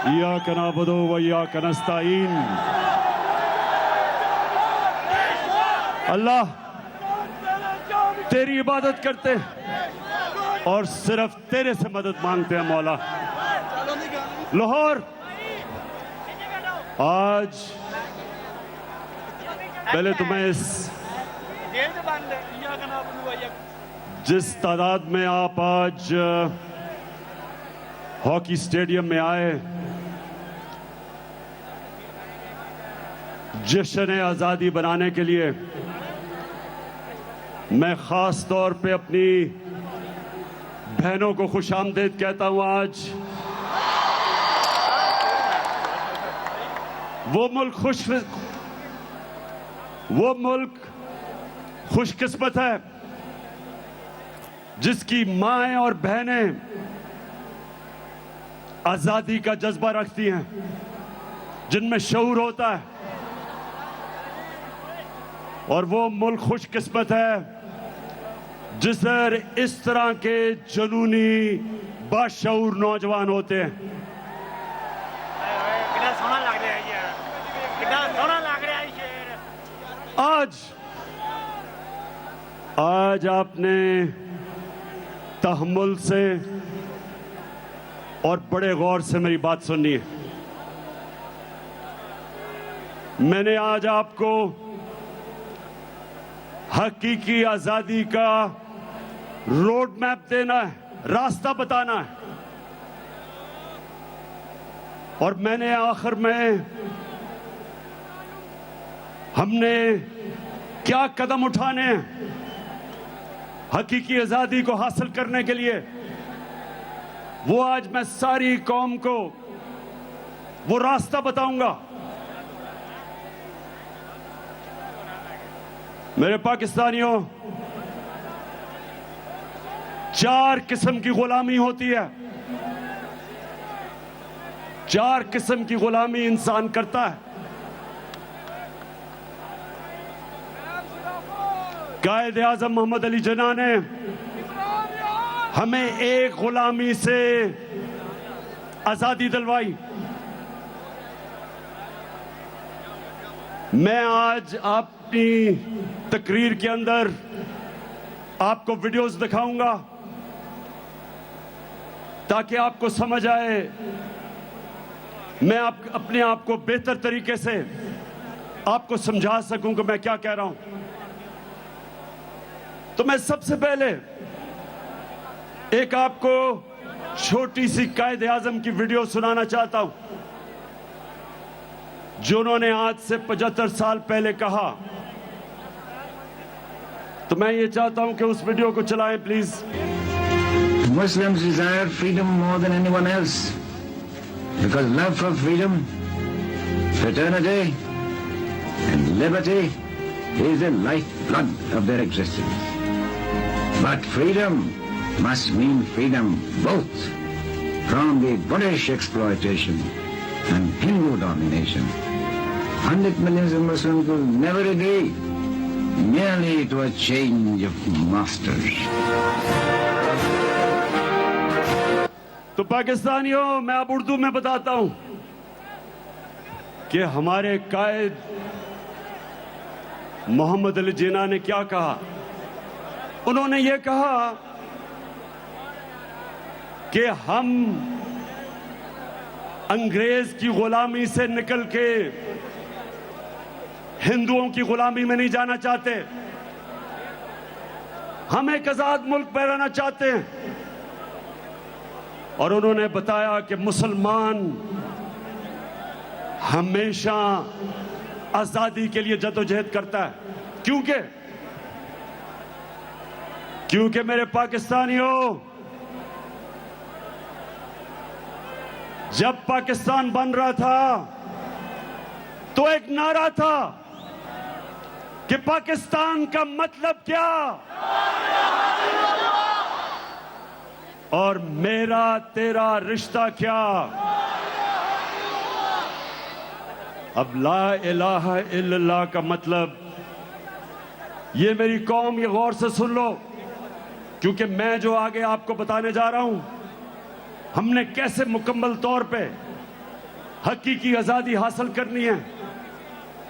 इय्याका नअबुदु व इय्याका नस्तईन। अल्लाह तेरी इबादत करते हैं और सिर्फ तेरे से मदद मांगते हैं मौला। लाहौर आज पहले तो मैं जिस तादाद में आप आज हॉकी स्टेडियम में आए, जश्न आज़ादी बनाने के लिए, मैं खास तौर पे अपनी बहनों को खुशामदीद कहता हूं। आज वो मुल्क खुशकिस्मत है जिसकी माएं और बहनें आजादी का जज्बा रखती हैं, जिनमें शऊर होता है। और वो मुल्क खुशकिस्मत है जिसमें इस तरह के जुनूनी बाशऊर नौजवान होते हैं। कितना सोना लग रहा है यार, कितना सोना लग रहा है यार। आज आपने तहम्मुल से और बड़े गौर से मेरी बात सुननी है। मैंने आज आपको हकीकी आजादी का रोड मैप देना है, रास्ता बताना है। और मैंने आखिर में हमने क्या कदम उठाने हैं हकीकी आजादी को हासिल करने के लिए, वो आज मैं सारी कौम को वो रास्ता बताऊंगा। मेरे पाकिस्तानियों, 4 किस्म की गुलामी होती है। 4 किस्म की गुलामी इंसान करता है। कायद आजम मोहम्मद अली जिन्ना ने हमें एक गुलामी से आजादी दिलवाई। मैं आज अपनी तकरीर के अंदर आपको वीडियोस दिखाऊंगा ताकि आपको समझ आए, मैं अपने आप को बेहतर तरीके से आपको समझा सकूं कि मैं क्या कह रहा हूं। तो मैं सबसे पहले एक आपको छोटी सी कायद आजम की वीडियो सुनाना चाहता हूं, जो उन्होंने आज से 75 साल पहले कहा। तो मैं ये चाहता हूं कि उस वीडियो को चलाएं please. Muslims desire freedom more than anyone else because love for freedom, fraternity and liberty is the lifeblood of their existence. But freedom must mean freedom both from the British exploitation and Hindu domination. 100 millions of Muslims will never agree merely to a change of masters. तो पाकिस्तानियों, मैं अब उर्दू में बताता हूं कि हमारे कायद मोहम्मद अली जिन्ना ने क्या कहा। उन्होंने ये कहा कि हम अंग्रेज की गुलामी से निकल के हिंदुओं की गुलामी में नहीं जाना चाहते, हम एक आजाद मुल्क में रहना चाहते हैं। और उन्होंने बताया कि मुसलमान हमेशा आजादी के लिए जद्दोजहद करता है। क्योंकि मेरे पाकिस्तानियों, जब पाकिस्तान बन रहा था तो एक नारा था कि पाकिस्तान का मतलब क्या, और मेरा तेरा रिश्ता क्या। अब ला इलाहा इल्लल्लाह का मतलब, ये मेरी कौम ये गौर से सुन लो, क्योंकि मैं जो आगे आपको बताने जा रहा हूं, हमने कैसे मुकम्मल तौर पे हकीकी आजादी हासिल करनी है,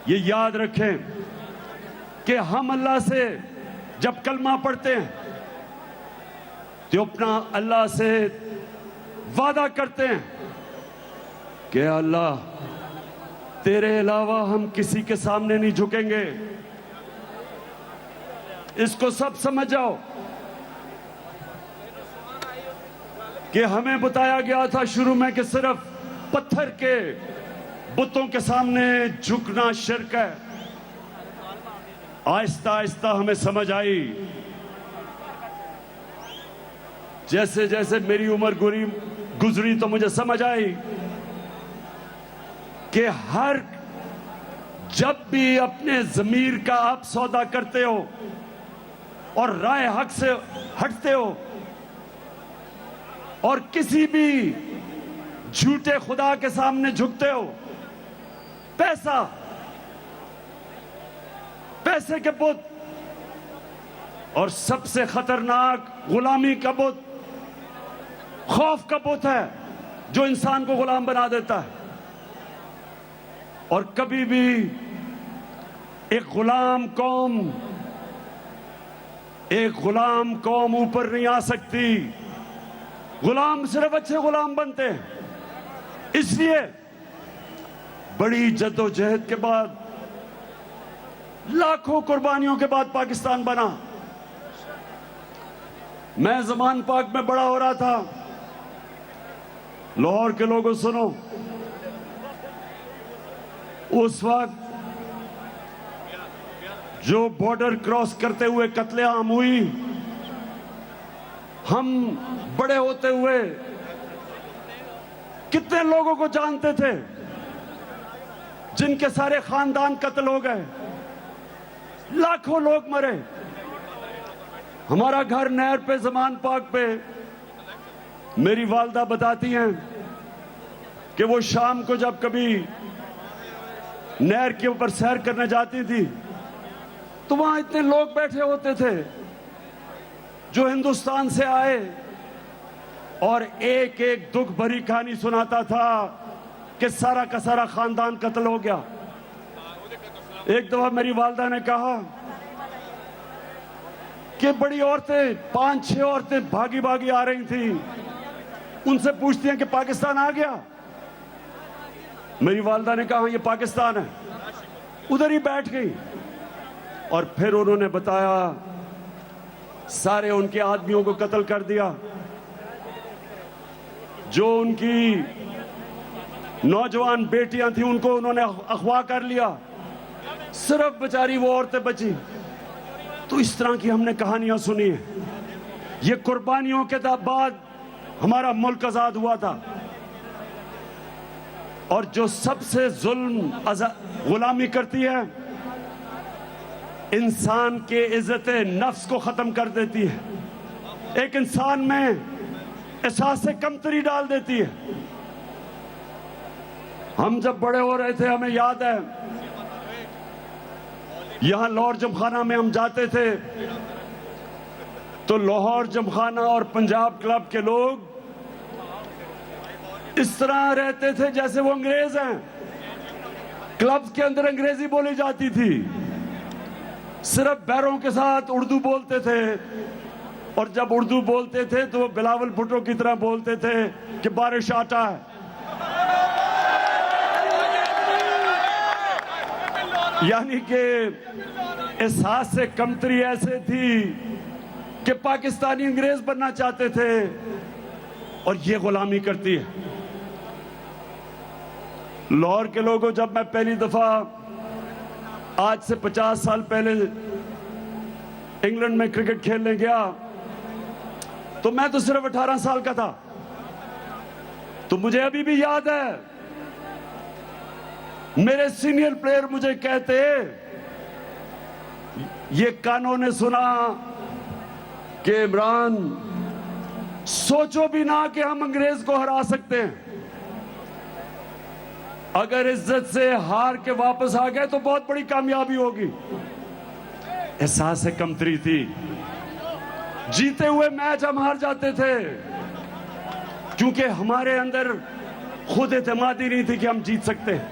ये याद रखें कि हम अल्लाह से जब कलमा पढ़ते हैं तो अपना अल्लाह से वादा करते हैं कि अल्लाह तेरे अलावा हम किसी के सामने नहीं झुकेंगे। इसको सब समझ जाओ कि हमें बताया गया था शुरू में कि सिर्फ पत्थर के बुतों के सामने झुकना शिर्क है। आहिस्ता आहिस्ता हमें समझ आई, जैसे जैसे मेरी उम्र गुजरी तो मुझे समझ आई कि हर जब भी अपने ज़मीर का आप सौदा करते हो और राय हक से हटते हो और किसी भी झूठे खुदा के सामने झुकते हो, पैसे के बुत और सबसे खतरनाक गुलामी का बुत खौफ का बुत है जो इंसान को गुलाम बना देता है। और कभी भी एक गुलाम कौम ऊपर नहीं आ सकती। गुलाम सिर्फ अच्छे गुलाम बनते हैं। इसलिए बड़ी जद्दोजहद के बाद, लाखों कुर्बानियों के बाद पाकिस्तान बना। मैं ज़मान पाक में बड़ा हो रहा था। लाहौर के लोगों सुनो, उस वक्त जो बॉर्डर क्रॉस करते हुए कत्लेआम हुई, हम बड़े होते हुए कितने लोगों को जानते थे जिनके सारे खानदान कत्ल हो गए, लाखों लोग मरे। हमारा घर नहर पे, ज़मान पाक पे, मेरी वालदा बताती हैं कि वो शाम को जब कभी नहर के ऊपर सैर करने जाती थी तो वहां इतने लोग बैठे होते थे जो हिंदुस्तान से आए और एक एक दुख भरी कहानी सुनाता था कि सारा का सारा खानदान कत्ल हो गया। एक दफा मेरी वालदा ने कहा कि बड़ी औरतें, 5-6 औरतें भागी भागी आ रही थी, उनसे पूछती हैं कि पाकिस्तान आ गया। मेरी वालदा ने कहा ये पाकिस्तान है। उधर ही बैठ गई और फिर उन्होंने बताया सारे उनके आदमियों को कत्ल कर दिया, जो उनकी नौजवान बेटियां थी उनको उन्होंने अगवा कर लिया, सिर्फ बेचारी वो औरतें बची। तो इस तरह की हमने कहानियां सुनी है। ये कुर्बानियों के बाद हमारा मुल्क आजाद हुआ था। और जो सबसे जुल्म गुलामी करती है, इंसान के इज्जत नफ्स को खत्म कर देती है, एक इंसान में एहसास कमतरी डाल देती है। हम जब बड़े हो रहे थे हमें याद है, यहां लाहौर जमखाना में हम जाते थे तो लाहौर जमखाना और पंजाब क्लब के लोग इस तरह रहते थे जैसे वो अंग्रेज हैं। क्लब के अंदर अंग्रेजी बोली जाती थी, सिर्फ बैरों के साथ उर्दू बोलते थे। और जब उर्दू बोलते थे तो वो बिलावल भुट्टो की तरह बोलते थे कि बारिश आटा है। यानी कि एहसास से कमतरी ऐसे थी कि पाकिस्तानी अंग्रेज बनना चाहते थे और ये गुलामी करती है। लाहौर के लोगों, जब मैं पहली दफा आज से 50 साल पहले इंग्लैंड में क्रिकेट खेलने गया तो मैं तो सिर्फ 18 साल का था। तो मुझे अभी भी याद है, मेरे सीनियर प्लेयर मुझे कहते, ये कानों ने सुना कि इमरान सोचो भी ना कि हम अंग्रेज को हरा सकते हैं। अगर इज्जत से हार के वापस आ गए तो बहुत बड़ी कामयाबी होगी। एहसास कमतरी थी। जीते हुए मैच हम हार जाते थे क्योंकि हमारे अंदर खुद एतमादी नहीं थी कि हम जीत सकते हैं।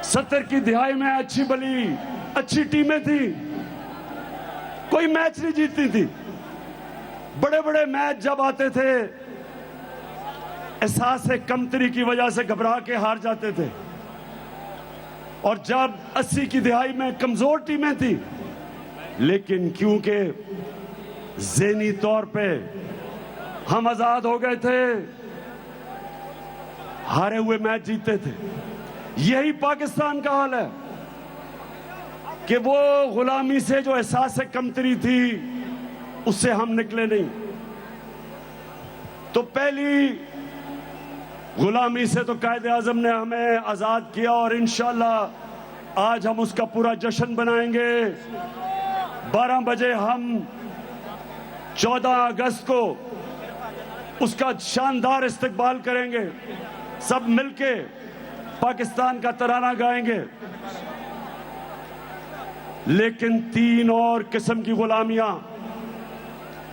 70 की दिहाई में अच्छी भली अच्छी टीमें थी, कोई मैच नहीं जीतती थी। बड़े बड़े मैच जब आते थे एहसास कमतरी की वजह से घबरा के हार जाते थे, और जब 80 की दिहाई में कमजोर टीमें थी, लेकिन क्योंकि ज़हनी तौर पे हम आजाद हो गए थे, हारे हुए मैच जीतते थे। यही पाकिस्तान का हाल है कि वो गुलामी से जो एहसास कमतरी थी उससे हम निकले नहीं। तो पहली गुलामी से तो कायदे आजम ने हमें आजाद किया, और इंशाअल्लाह आज हम उसका पूरा जश्न बनाएंगे। 12 बजे हम 14 अगस्त को उसका शानदार इस्तकबाल करेंगे, सब मिलके पाकिस्तान का तराना गाएंगे। लेकिन 3 और किस्म की गुलामियां,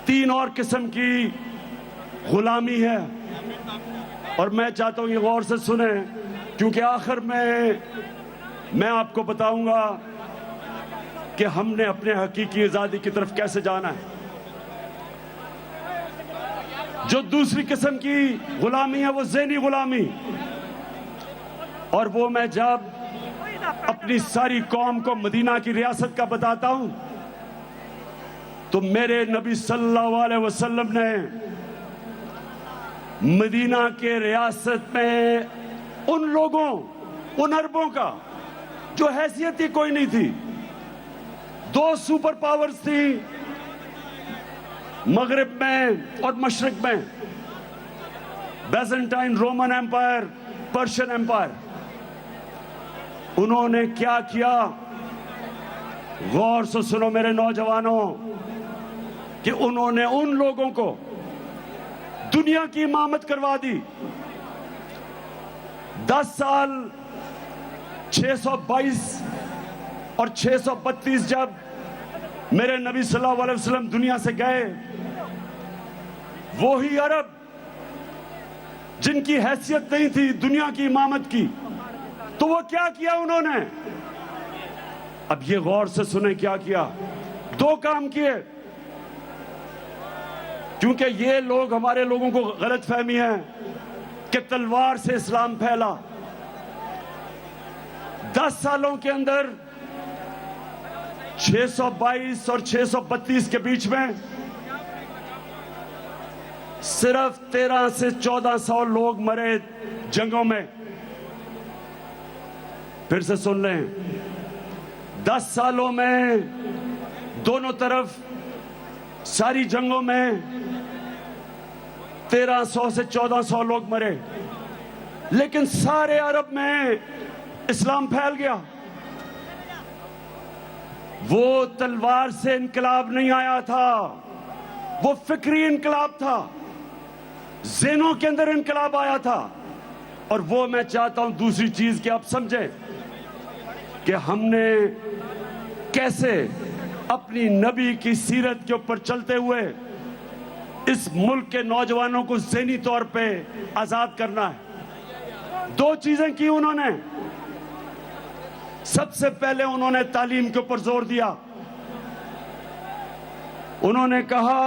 3 और किस्म की गुलामी है, और मैं चाहता हूं ये गौर से सुने, क्योंकि आखिर में मैं आपको बताऊंगा कि हमने अपने हकीकी आजादी की तरफ कैसे जाना है। जो दूसरी किस्म की गुलामी है वो ज़हनी गुलामी, और वो मैं जब अपनी सारी कौम को मदीना की रियासत का बताता हूं तो मेरे नबी सल्लल्लाहु अलैहि वसल्लम ने मदीना के रियासत में उन लोगों, उन अरबों का जो हैसियत ही कोई नहीं थी, 2 सुपर पावर्स थी मगरिब में और मशरिक में, Byzantine Roman empire, Persian empire. उन्होंने क्या किया, गौर से सुनो मेरे नौजवानों, कि उन्होंने उन लोगों को दुनिया की इमामत करवा दी। 10 साल 622 और 632 जब मेरे नबी सल्लल्लाहु अलैहि वसल्लम दुनिया से गए, वो ही अरब जिनकी हैसियत नहीं थी दुनिया की इमामत की, तो वो क्या किया उन्होंने? अब ये गौर से सुने क्या किया। 2 काम किए, क्योंकि ये लोग, हमारे लोगों को गलतफहमी है कि तलवार से इस्लाम फैला। 10 सालों के अंदर 622 और 632 के बीच में सिर्फ 13 से 1400 लोग मरे जंगों में। फिर से सुन लें, 10 सालों में दोनों तरफ सारी जंगों में 1300 से 1400 लोग मरे, लेकिन सारे अरब में इस्लाम फैल गया। वो तलवार से इनकलाब नहीं आया था, वो फिक्री इनकलाब था, ज़हनों के अंदर इनकलाब आया था। और वो मैं चाहता हूं दूसरी चीज कि आप समझें कि हमने कैसे अपनी नबी की सीरत के ऊपर चलते हुए इस मुल्क के नौजवानों को ज़हनी तौर पे आजाद करना है। 2 चीजें की उन्होंने। सबसे पहले उन्होंने तालीम के ऊपर जोर दिया। उन्होंने कहा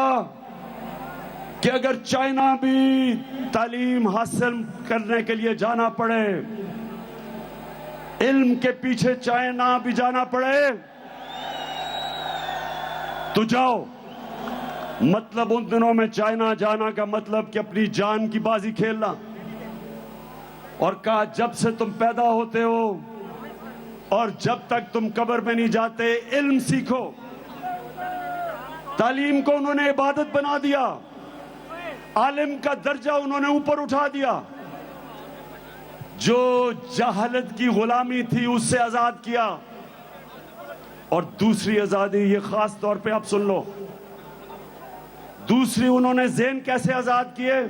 कि अगर चाइना भी तालीम हासिल करने के लिए जाना पड़े, इल्म के पीछे चाइना भी जाना पड़े, तो जाओ। मतलब उन दिनों में चाइना जाना का मतलब कि अपनी जान की बाजी खेलना। और कहा जब से तुम पैदा होते हो और जब तक तुम कब्र में नहीं जाते, इल्म सीखो। तालीम को उन्होंने इबादत बना दिया, आलिम का दर्जा उन्होंने ऊपर उठा दिया। जो जहालत की गुलामी थी उससे आजाद किया। और दूसरी आजादी, ये खास तौर पे आप सुन लो, दूसरी उन्होंने ज़हन कैसे आजाद किए?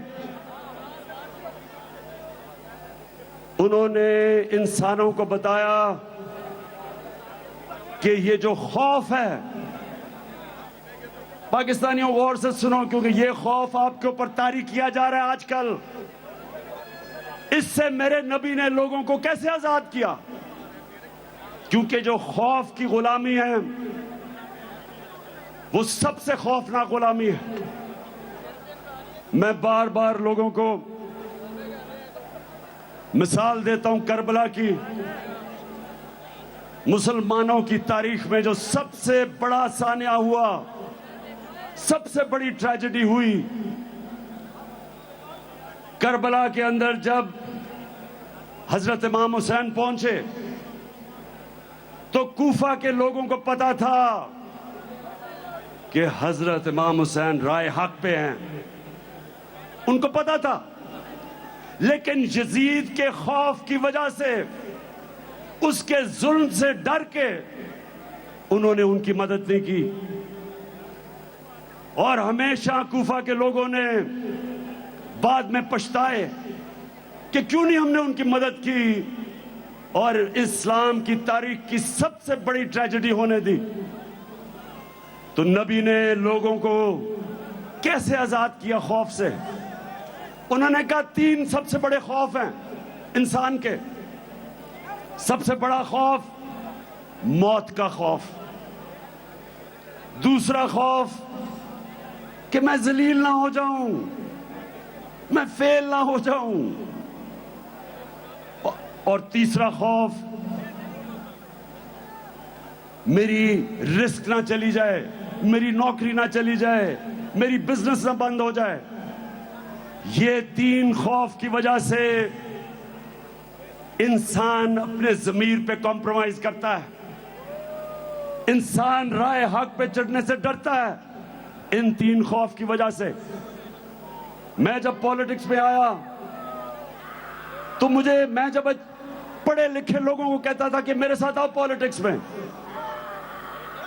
उन्होंने इंसानों को बताया कि ये जो खौफ है, पाकिस्तानियों गौर से सुनो, क्योंकि ये खौफ आपके ऊपर तारी किया जा रहा है आजकल। इससे मेरे नबी ने लोगों को कैसे आजाद किया? क्योंकि जो खौफ की गुलामी है वो सबसे खौफनाक गुलामी है। मैं बार बार लोगों को मिसाल देता हूं करबला की। मुसलमानों की तारीख में जो सबसे बड़ा सानिया हुआ, सबसे बड़ी ट्रेजेडी हुई, करबला के अंदर जब हजरत इमाम हुसैन पहुंचे तो कूफा के लोगों को पता था कि हजरत इमाम हुसैन राय हक पे हैं, उनको पता था। लेकिन यजीद के खौफ की वजह से, उसके जुल्म से डर के उन्होंने उनकी मदद नहीं की। और हमेशा कूफा के लोगों ने बाद में पछताए कि क्यों नहीं हमने उनकी मदद की और इस्लाम की तारीख की सबसे बड़ी ट्रेजेडी होने दी। तो नबी ने लोगों को कैसे आजाद किया खौफ से? उन्होंने कहा 3 सबसे बड़े खौफ हैं इंसान के। सबसे बड़ा खौफ मौत का खौफ, दूसरा खौफ कि मैं जलील ना हो जाऊं, मैं फेल ना हो जाऊं, और तीसरा खौफ मेरी रिस्क ना चली जाए, मेरी नौकरी ना चली जाए, मेरी बिजनेस ना बंद हो जाए। ये 3 खौफ की वजह से इंसान अपने जमीर पे कॉम्प्रोमाइज करता है, इंसान राय हक पे चढ़ने से डरता है। इन 3 खौफ की वजह से मैं जब पॉलिटिक्स में आया तो मैं जब पढ़े लिखे लोगों को कहता था कि मेरे साथ आओ पॉलिटिक्स में,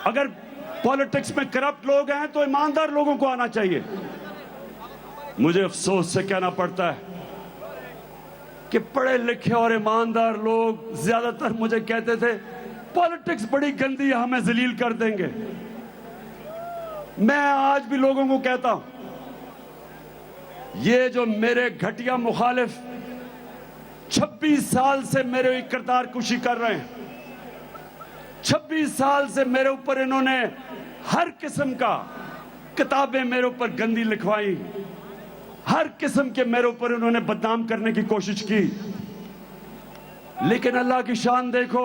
अगर पॉलिटिक्स में करप्ट लोग हैं तो ईमानदार लोगों को आना चाहिए। मुझे अफसोस से कहना पड़ता है कि पढ़े लिखे और ईमानदार लोग ज्यादातर मुझे कहते थे पॉलिटिक्स बड़ी गंदी है, हमें जलील कर देंगे। मैं आज भी लोगों को कहता हूं, ये जो मेरे घटिया मुखालिफ 26 साल से मेरे किरदार कुशी कर रहे हैं, 26 साल से मेरे ऊपर इन्होंने हर किस्म का किताबें मेरे ऊपर गंदी लिखवाई, हर किस्म के मेरे ऊपर उन्होंने बदनाम करने की कोशिश की। लेकिन अल्लाह की शान देखो,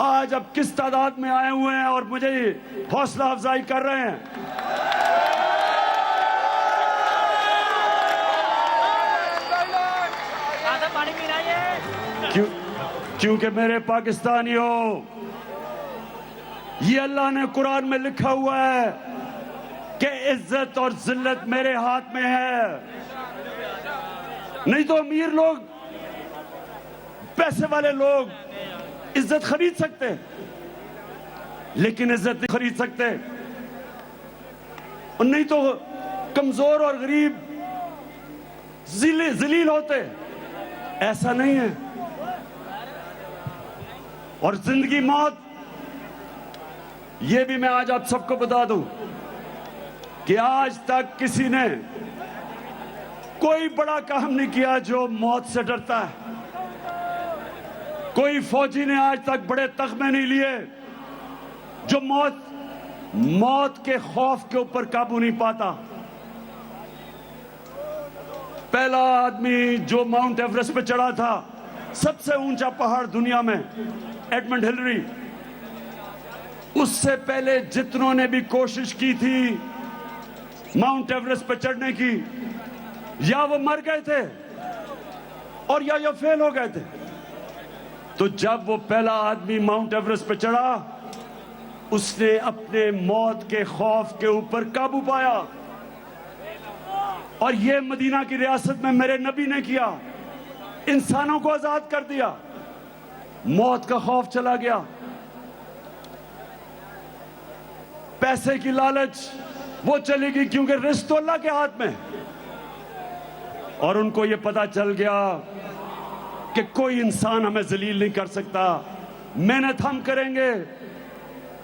आज अब किस तादाद में आए हुए हैं और मुझे हौसला अफजाई कर रहे हैं। क्योंकि मेरे पाकिस्तानियों, ये अल्लाह ने कुरान में लिखा हुआ है कि इज्जत और जिल्लत मेरे हाथ में है। नहीं तो अमीर लोग, पैसे वाले लोग इज्जत खरीद सकते हैं, लेकिन इज्जत नहीं खरीद सकते। और नहीं तो कमजोर और गरीब जलील होते, ऐसा नहीं है। और जिंदगी मौत, यह भी मैं आज आप सबको बता दूं कि आज तक किसी ने कोई बड़ा काम नहीं किया जो मौत से डरता है। कोई फौजी ने आज तक बड़े तगमे नहीं लिए जो मौत के खौफ के ऊपर काबू नहीं पाता। पहला आदमी जो माउंट एवरेस्ट पे चढ़ा था, सबसे ऊंचा पहाड़ दुनिया में, एडमंड हिलरी, उससे पहले जितनों ने भी कोशिश की थी माउंट एवरेस्ट पे चढ़ने की, या वो मर गए थे और या फेल हो गए थे। तो जब वो पहला आदमी माउंट एवरेस्ट पे चढ़ा, उसने अपने मौत के खौफ के ऊपर काबू पाया। और ये मदीना की रियासत में मेरे नबी ने किया, इंसानों को आजाद कर दिया, मौत का खौफ चला गया। पैसे की लालच वो चलेगी क्योंकि रिस्क तो अल्लाह के हाथ में। और उनको ये पता चल गया कि कोई इंसान हमें जलील नहीं कर सकता, मेहनत हम करेंगे,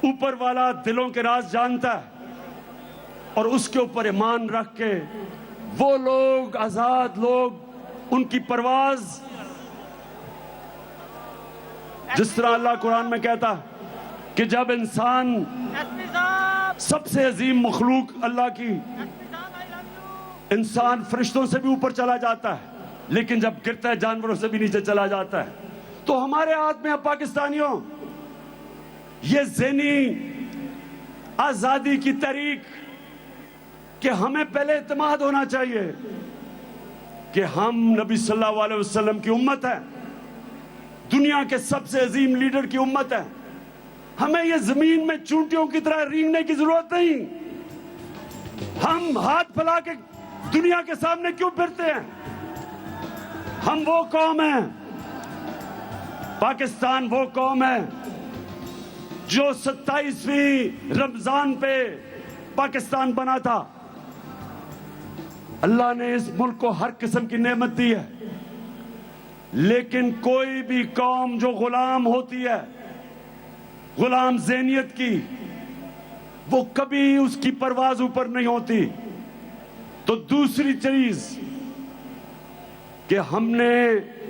ऊपर वाला दिलों के राज जानता है। और उसके ऊपर ईमान रख के वो लोग, आजाद लोग उनकी परवाज, जिस तरह अल्लाह कुरान में कहता कि जब इंसान एसपी साहब, सबसे अजीम मखलूक अल्लाह की, एसपी साहब आई लव यू। इंसान फरिश्तों से भी ऊपर चला जाता है, लेकिन जब गिरता है जानवरों से भी नीचे चला जाता है। तो हमारे हाथ में अब पाकिस्तानियों ये ज़हनी आजादी की तहरीक कि हमें पहले इत्मीनान होना चाहिए कि हम नबी सल्लल्लाहु अलैहि वसल्लम की उम्मत है, दुनिया के सबसे अजीम लीडर की उम्मत है। हमें ये जमीन में चूंटियों की तरह रेंगने की जरूरत नहीं। हम हाथ फैला के दुनिया के सामने क्यों फिरते हैं? हम वो कौम है, पाकिस्तान वो कौम है जो 27वीं रमजान पे पाकिस्तान बना था। अल्लाह ने इस मुल्क को हर किस्म की नेमत दी है, लेकिन कोई भी कौम जो गुलाम होती है, गुलाम ज़हनियत की, वो कभी उसकी परवाज ऊपर नहीं होती। तो दूसरी चीज कि हमने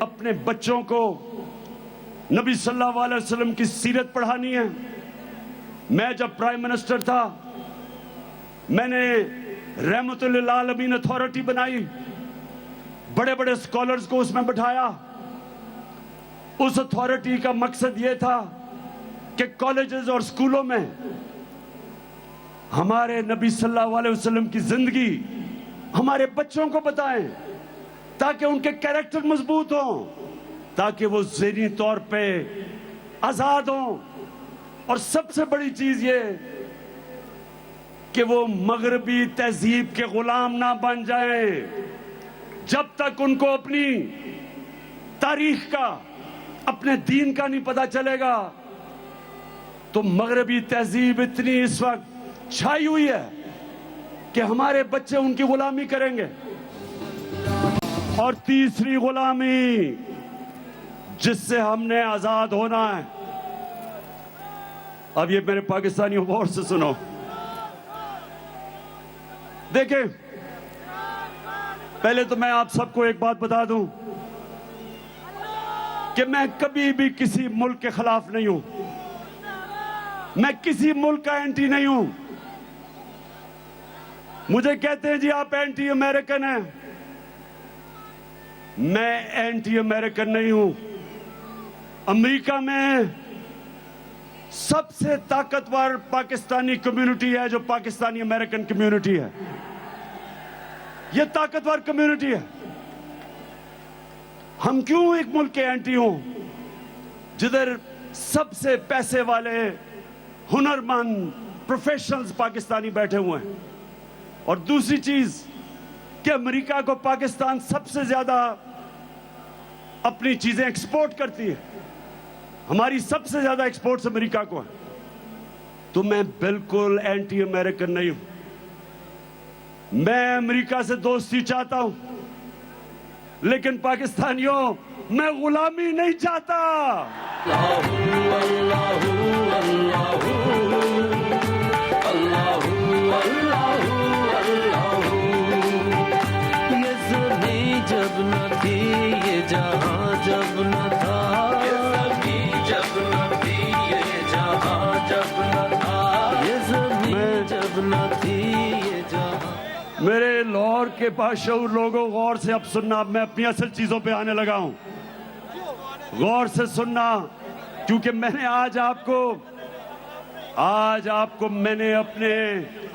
अपने बच्चों को नबी सल्लल्लाहु अलैहि वसल्लम की सीरत पढ़ानी है। मैं जब प्राइम मिनिस्टर था, मैंने रहमतुल लिल आलमीन अथॉरिटी बनाई, बड़े बड़े स्कॉलर्स को उसमें बिठाया। उस अथॉरिटी का मकसद यह था कि कॉलेजेस और स्कूलों में हमारे नबी सल्लल्लाहु अलैहि वसल्लम की जिंदगी हमारे बच्चों को बताएं, ताकि उनके कैरेक्टर मजबूत हों, ताकि वो ज़हनी तौर पे आजाद हों। और सबसे बड़ी चीज ये कि वो मगरबी तहजीब के गुलाम ना बन जाएं। जब तक उनको अपनी तारीख का, अपने दीन का नहीं पता चलेगा, तो मगरबी तहजीब इतनी इस वक्त छाई हुई है कि हमारे बच्चे उनकी गुलामी करेंगे। और तीसरी गुलामी जिससे हमने आजाद होना है, अब ये मेरे पाकिस्तानियों गौर से सुनो। देखें, पहले तो मैं आप सबको एक बात बता दूं कि मैं कभी भी किसी मुल्क के खिलाफ नहीं हूं, मैं किसी मुल्क का एंटी नहीं हूं। मुझे कहते हैं जी आप एंटी अमेरिकन हैं, मैं एंटी अमेरिकन नहीं हूं। अमेरिका में सबसे ताकतवर पाकिस्तानी कम्युनिटी है जो पाकिस्तानी अमेरिकन कम्युनिटी है। यह ताकतवर कम्युनिटी है। हम क्यों एक मुल्क के एंटी हों जिधर सबसे पैसे वाले हुनरमंद प्रोफेशनल्स पाकिस्तानी बैठे हुए हैं। और दूसरी चीज कि अमेरिका को पाकिस्तान सबसे ज्यादा अपनी चीजें एक्सपोर्ट करती है, हमारी सबसे ज्यादा एक्सपोर्ट्स अमेरिका को है। तो मैं बिल्कुल एंटी अमेरिकन नहीं हूं। मैं अमेरिका से दोस्ती चाहता हूं, लेकिन पाकिस्तानियों मैं गुलामी नहीं चाहता। ये ज़मीं जब न थी, ये जहां जब न था, ये ज़मीं जब न थी, ये जहां जब न था, ये ज़मीं जब न थी, ये जहां। मेरे लाहौर के बाशऊर लोगों, गौर से अब सुनना। मैं अपनी असल चीजों पे आने लगा हूं, गौर से सुनना, क्योंकि मैंने आज आपको मैंने अपने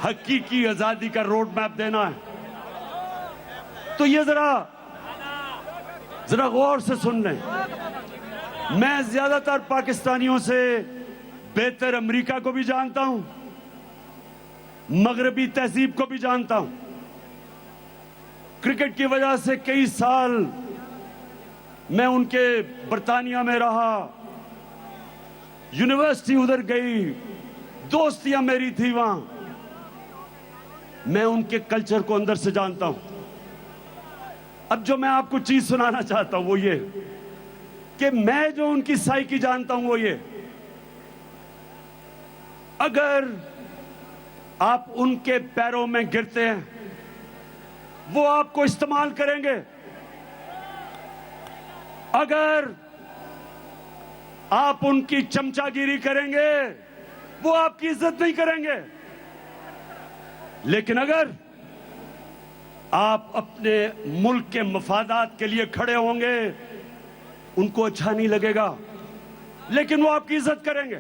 हकीकी आजादी का रोड मैप देना है। तो ये जरा गौर से सुन लें। मैं ज्यादातर पाकिस्तानियों से बेहतर अमेरिका को भी जानता हूं, मगरबी तहजीब को भी जानता हूं। क्रिकेट की वजह से कई साल मैं उनके बरतानिया में रहा, यूनिवर्सिटी उधर गई, दोस्तियां मेरी थी वहां। मैं उनके कल्चर को अंदर से जानता हूं। अब जो मैं आपको चीज सुनाना चाहता हूं वो ये कि मैं जो उनकी साइकी जानता हूं वो ये, अगर आप उनके पैरों में गिरते हैं वो आपको इस्तेमाल करेंगे। अगर आप उनकी चमचागिरी करेंगे वो आपकी इज्जत नहीं करेंगे, लेकिन अगर आप अपने मुल्क के मफादात के लिए खड़े होंगे उनको अच्छा नहीं लगेगा, लेकिन वो आपकी इज्जत करेंगे।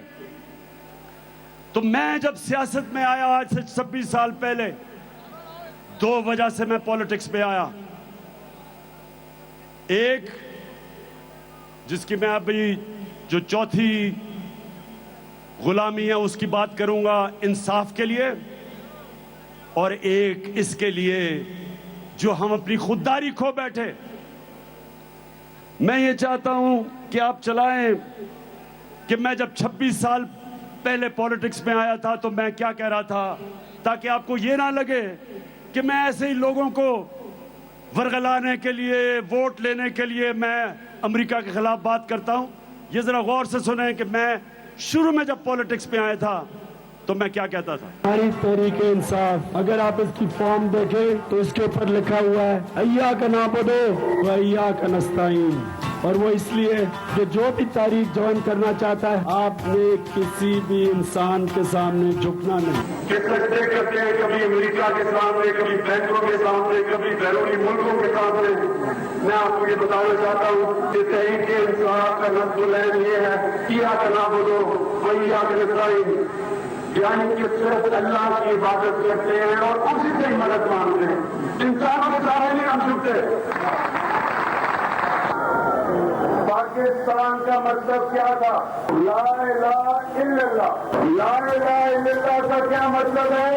तो मैं जब सियासत में आया आज से 26 साल पहले, 2 वजह से मैं पॉलिटिक्स में आया। एक, जिसकी मैं अभी जो चौथी गुलामी है उसकी बात करूंगा, इंसाफ के लिए, और एक इसके लिए जो हम अपनी खुददारी खो बैठे। मैं ये चाहता हूं कि आप चलाएं कि मैं जब 26 साल पहले पॉलिटिक्स में आया था तो मैं क्या कह रहा था, ताकि आपको ये ना लगे कि मैं ऐसे ही लोगों को वर्गलाने के लिए, वोट लेने के लिए मैं अमेरिका के खिलाफ बात करता हूं। ये जरा गौर से सुने कि मैं शुरू में जब पॉलिटिक्स में आया था तो मैं क्या कहता था। हमारी तहरीके इंसाफ, अगर आप इसकी फॉर्म देखें तो इसके ऊपर लिखा हुआ है अय्या का नाबुदो व अय्या का नस्ताईन, और वो इसलिए कि जो भी तारीख ज्वाइन करना चाहता है आपने किसी भी इंसान के सामने झुकना नहीं। करते हैं कभी अमेरिका के सामने, कभी बैंकों के सामने, कभी बैरूनी मुल्कों के सामने। मैं आपको ये बताना चाहता हूँ कि तहरीक इंसाफ का नस्ल ये है किया का नाबुदो व अय्या का नस्ताईन, यानी कि सिर्फ अल्लाह की इबादत करते हैं और उसी से ही मदद मांगते हैं, इंसानों के सामने नहीं हम झुकते। पाकिस्तान का मतलब क्या था? ला इलाहा इल्लल्लाह। ला इलाहा इल्लल्लाह का क्या मतलब है?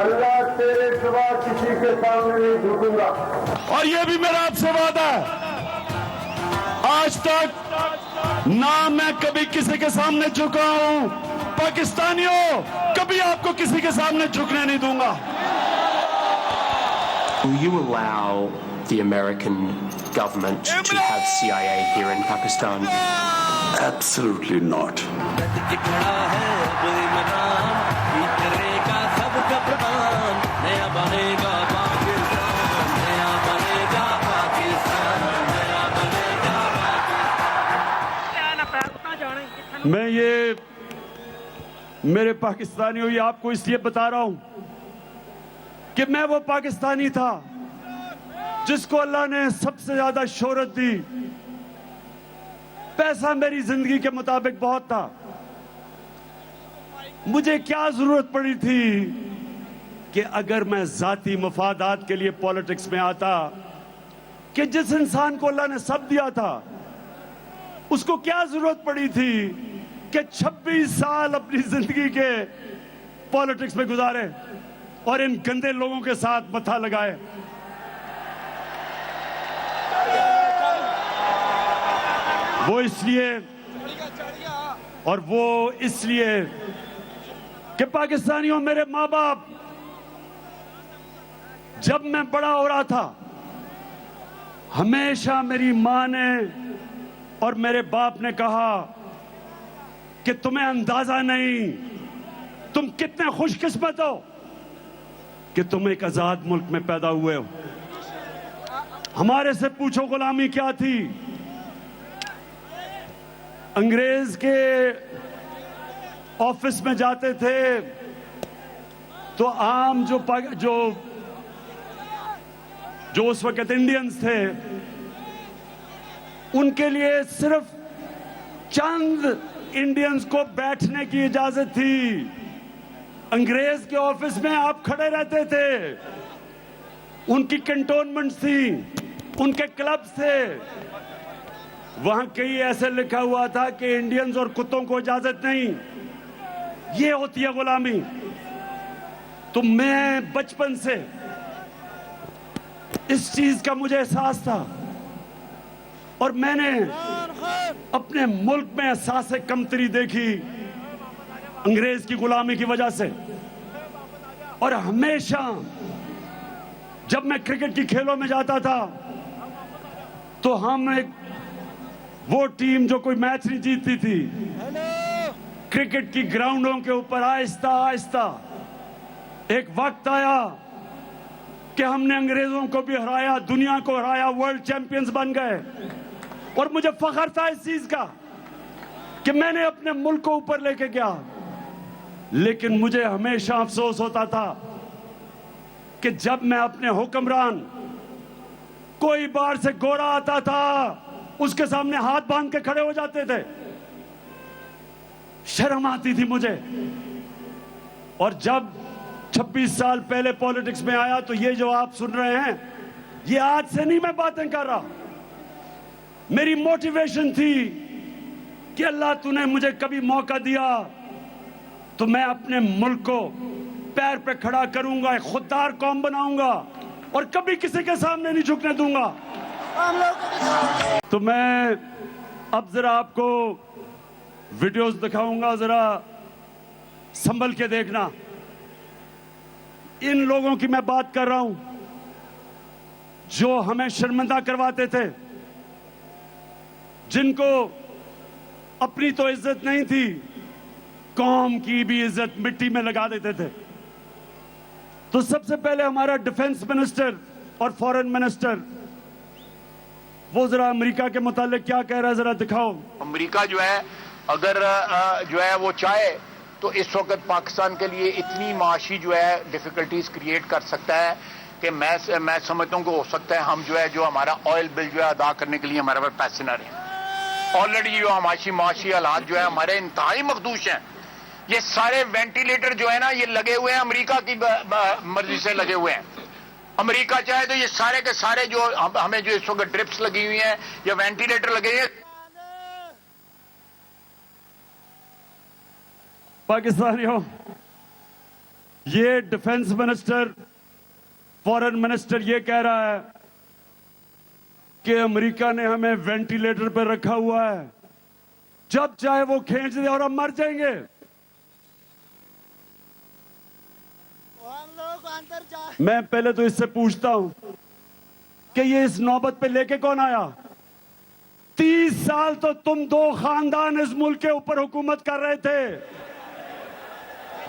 अल्लाह तेरे सिवा किसी के सामने नहीं झुकूंगा। और ये भी मेरा आपसे वादा है, आज तक ना मैं कभी किसी के सामने झुका हूं, पाकिस्तानियों कभी आपको किसी के सामने झुकने नहीं दूंगा। Will you allow the American government to have CIA here in Pakistan? Absolutely not. मैं ये मेरे पाकिस्तानियों ये आपको इसलिए बता रहा हूं कि मैं वो पाकिस्तानी था जिसको अल्लाह ने सबसे ज्यादा शोहरत दी। पैसा मेरी जिंदगी के मुताबिक बहुत था, मुझे क्या जरूरत पड़ी थी कि अगर मैं जाती मफादात के लिए पॉलिटिक्स में आता, कि जिस इंसान को अल्लाह ने सब दिया था उसको क्या जरूरत पड़ी थी कि 26 साल अपनी जिंदगी के पॉलिटिक्स में गुजारे और इन गंदे लोगों के साथ मथा लगाए। वो इसलिए और वो इसलिए कि पाकिस्तानियों, मेरे माँ बाप, जब मैं बड़ा हो रहा था हमेशा मेरी माँ ने और मेरे बाप ने कहा कि तुम्हें अंदाजा नहीं, तुम कितने खुशकिस्मत हो कि तुम एक आजाद मुल्क में पैदा हुए हो। हमारे से पूछो गुलामी क्या थी? अंग्रेज के ऑफिस में जाते थे तो आम जो उस वक्त इंडियंस थे उनके लिए सिर्फ चंद इंडियंस को बैठने की इजाजत थी। अंग्रेज के ऑफिस में आप खड़े रहते थे, उनकी कैंटोनमेंट थी, उनके क्लब्स थे, वहां कहीं ऐसे लिखा हुआ था कि इंडियंस और कुत्तों को इजाजत नहीं। ये होती है गुलामी। तो मैं बचपन से इस चीज का मुझे एहसास था और मैंने अपने मुल्क में एहसास कमतरी देखी अंग्रेज की गुलामी की वजह से। और हमेशा जब मैं क्रिकेट की खेलों में जाता था तो वो टीम जो कोई मैच नहीं जीतती थी, क्रिकेट की ग्राउंडों के ऊपर आहिस्ता आहिस्ता एक वक्त आया कि हमने अंग्रेजों को भी हराया, दुनिया को हराया, वर्ल्ड चैंपियंस बन गए। और मुझे फख्र था इस चीज का कि मैंने अपने मुल्क को ऊपर लेके गया। लेकिन मुझे हमेशा अफसोस होता था कि जब मैं अपने हुक्मरान, कोई बाहर से गोरा आता था, उसके सामने हाथ बांध के खड़े हो जाते थे, शर्म आती थी मुझे। और जब 26 साल पहले पॉलिटिक्स में आया तो ये जो आप सुन रहे हैं, ये आज से नहीं मैं बातें कर रहा। मेरी मोटिवेशन थी कि अल्लाह तूने मुझे कभी मौका दिया तो मैं अपने मुल्क को पैर पे खड़ा करूंगा, एक खुददार कौम बनाऊंगा और कभी किसी के सामने नहीं झुकने दूंगा। तो मैं अब जरा आपको वीडियोस दिखाऊंगा, जरा संभल के देखना। इन लोगों की मैं बात कर रहा हूं जो हमें शर्मिंदा करवाते थे, जिनको अपनी तो इज्जत नहीं थी, कौम की भी इज्जत मिट्टी में लगा देते थे। तो सबसे पहले हमारा डिफेंस मिनिस्टर और फॉरेन मिनिस्टर, वो जरा अमेरिका के मुतालिक क्या कह रहा है, जरा दिखाओ। अमेरिका जो है अगर जो है वो चाहे तो इस वक्त पाकिस्तान के लिए इतनी माशी जो है डिफिकल्टीज क्रिएट कर सकता है कि मैं समझता हूँ कि हो सकता है हम जो हमारा ऑयल बिल जो है अदा करने के लिए हमारे पास पैसे ना रहे। ऑलरेडी जो माशी हालात जो है हमारे इंतहाई मखदूश हैं। ये सारे वेंटिलेटर जो है ना, ये लगे हुए हैं अमेरिका की मर्जी से लगे हुए हैं। अमेरिका चाहे तो ये सारे के सारे जो हमें जो इस वक्त ड्रिप्स लगी हुई हैं या वेंटिलेटर लगे हैं, पाकिस्तानियों, ये डिफेंस मिनिस्टर, फॉरेन मिनिस्टर ये कह रहा है कि अमेरिका ने हमें वेंटिलेटर पर रखा हुआ है, जब चाहे वो खींच दे और हम मर जाएंगे। मैं पहले तो इससे पूछता हूं कि ये इस नौबत पे लेके कौन आया? 30 साल तो तुम दो खानदान इस मुल्क के ऊपर हुकूमत कर रहे थे,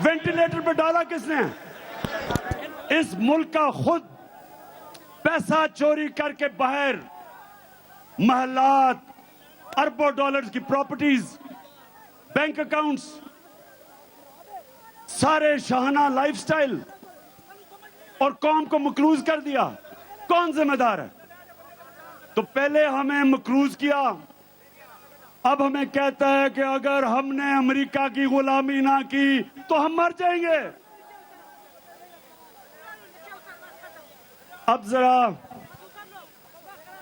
वेंटिलेटर पे डाला किसने? इस मुल्क का खुद पैसा चोरी करके बाहर महलात, अरबों डॉलर्स की प्रॉपर्टीज, बैंक अकाउंट्स, सारे शाहाना लाइफस्टाइल और कौम को मकरूज कर दिया। कौन जिम्मेदार है? तो पहले हमें मकरूज किया, अब हमें कहता है कि अगर हमने अमेरिका की गुलामी ना की तो हम मर जाएंगे। अब जरा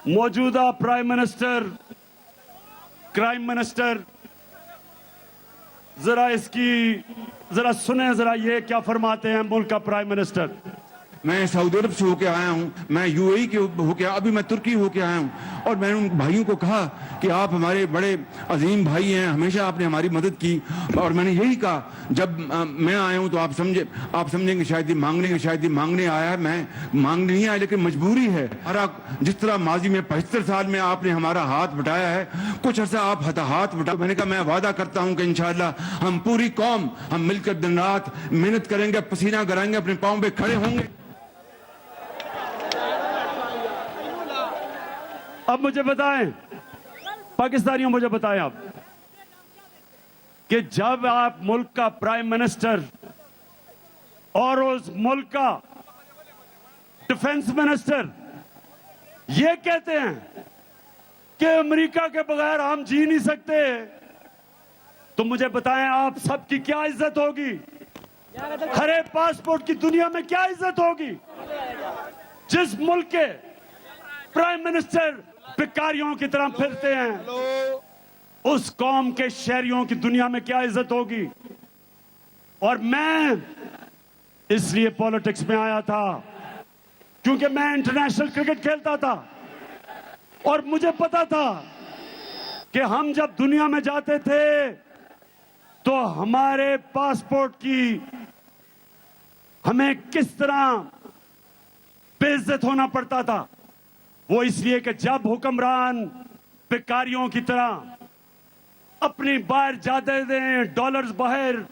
मौजूदा प्राइम मिनिस्टर, क्राइम मिनिस्टर, जरा इसकी जरा सुने, जरा ये क्या फरमाते हैं मुल्क का प्राइम मिनिस्टर। मैं सऊदी अरब से होके आया हूँ, मैं यूएई के होके, अभी मैं तुर्की होके आया हूँ, और मैंने उन भाइयों को कहा कि आप हमारे बड़े अजीम भाई हैं, हमेशा आपने हमारी मदद की। और मैंने यही कहा, जब मैं आया हूँ तो आप समझेंगे शायद ये मांगने आया है। मैं मांगने नहीं आया, लेकिन मजबूरी है। जिस तरह माजी में 75 साल में आपने हमारा हाथ बटाया है, कुछ अर्सा आप हाथ बटा। मैंने कहा मैं वादा करता हूँ कि इंशाअल्लाह हम पूरी कौम हम मिलकर दिन रात मेहनत करेंगे, पसीना गराएंगे, अपने पाँव पे खड़े होंगे। अब मुझे बताएं, पाकिस्तानियों, मुझे बताएं आप कि जब आप मुल्क का प्राइम मिनिस्टर और उस मुल्क का डिफेंस मिनिस्टर ये कहते हैं कि अमेरिका के बगैर हम जी नहीं सकते, तो मुझे बताएं आप सबकी क्या इज्जत होगी? हरे पासपोर्ट की दुनिया में क्या इज्जत होगी? जिस मुल्क के प्राइम मिनिस्टर भिखारियों की तरह फिरते हैं, उस कौम के शहरियों की दुनिया में क्या इज्जत होगी? और मैं इसलिए पॉलिटिक्स में आया था क्योंकि मैं इंटरनेशनल क्रिकेट खेलता था और मुझे पता था कि हम जब दुनिया में जाते थे तो हमारे पासपोर्ट की हमें किस तरह बेइज्जत होना पड़ता था। वो इसलिए कि जब हुक्मरान भिखारियों की तरह अपनी बाहर जाते दें, डॉलर्स बाहर,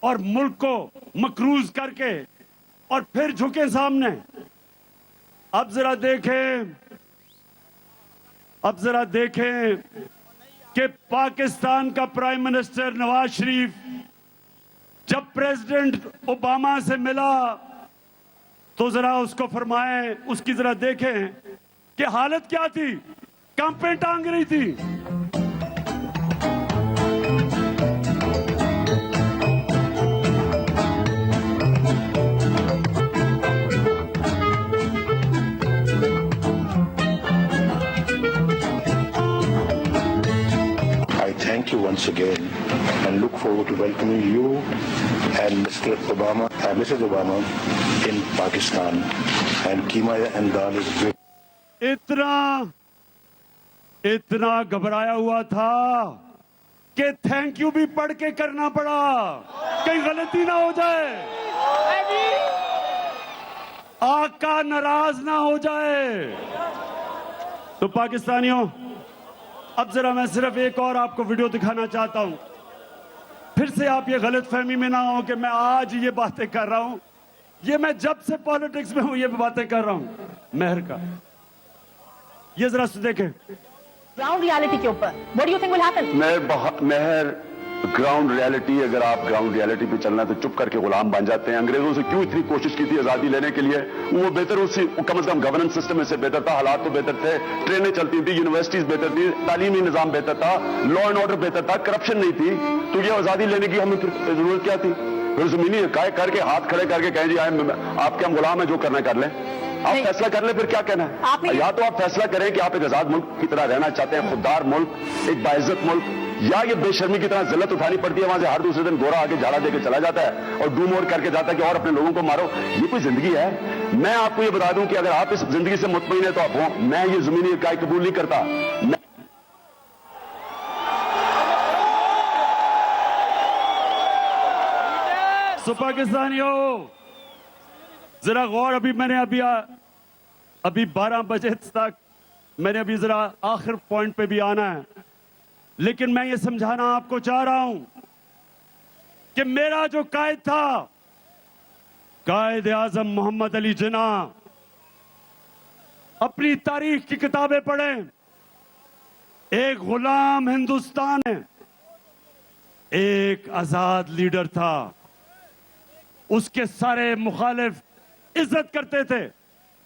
और मुल्क को मकरूज करके और फिर झुके सामने, अब जरा देखें कि पाकिस्तान का प्राइम मिनिस्टर नवाज शरीफ जब प्रेसिडेंट ओबामा से मिला तो जरा उसको फरमाएं, उसकी जरा देखें कि हालत क्या थी, कंपें टांग रही थी। Thank you once again and look forward to welcoming you and Mr. Obama and Mrs. Obama in Pakistan. And Keema and Dal is great. इतना घबराया हुआ था कि थैंक यू भी पढ़ के करना पड़ा, कहीं गलती ना हो जाए, आका नाराज ना हो जाए। तो पाकिस्तानियों, अब जरा मैं सिर्फ एक और आपको वीडियो दिखाना चाहता हूं, फिर से आप ये गलत फहमी में ना हो कि मैं आज ये बातें कर रहा हूं। ये मैं जब से पॉलिटिक्स में हूं ये बातें कर रहा हूं मेहर का। ये जरा देखें ग्राउंड रियलिटी के ऊपर, what do you think will happen? Mehar, ground reality, अगर आप ग्राउंड रियलिटी पे चलना है तो चुप करके गुलाम बन जाते हैं। अंग्रेजों से क्यों इतनी कोशिश की थी आजादी लेने के लिए? वो बेहतर, उससे कम से कम गवर्नेंस सिस्टम इससे बेहतर था, हालात तो बेहतर थे, ट्रेनें चलती थी, यूनिवर्सिटीज बेहतर थी, तालीमी निजाम बेहतर था, लॉ एंड ऑर्डर बेहतर था, करप्शन नहीं थी। तो ये आजादी लेने की हमें फिर जरूरत क्या थी? फिर जमीनी काय करके हाथ खड़े करके कहें जी आपके हम गुलाम है, जो करना कर लें। आप फैसला कर ले, फिर क्या कहना है? या तो आप फैसला करें कि आप एक आजाद मुल्क की तरह रहना चाहते हैं, खुददार मुल्क, एक बाइज्जत मुल्क, या ये बेशर्मी की तरह जिल्लत उठानी पड़ती है, वहां से हर दूसरे दिन गोरा आगे झाड़ा देके चला जाता है और डूम और करके जाता है कि और अपने लोगों को मारो। ये कोई जिंदगी है? मैं आपको ये बता दूं कि अगर आप इस जिंदगी से मुतमईन है तो आप हो। मैं ये जमीनी इकाई कबूल नहीं करता। सो पाकिस्तानियों, जरा गौर, अभी 12 बजे तक मैंने अभी जरा आखिर पॉइंट पे भी आना है, लेकिन मैं ये समझाना आपको चाह रहा हूं कि मेरा जो कायद था, कायद आजम मोहम्मद अली जिन्ना, अपनी तारीख की किताबें पढ़ें, एक गुलाम हिंदुस्तान है, एक आजाद लीडर था, उसके सारे मुखालिफ इज्जत करते थे,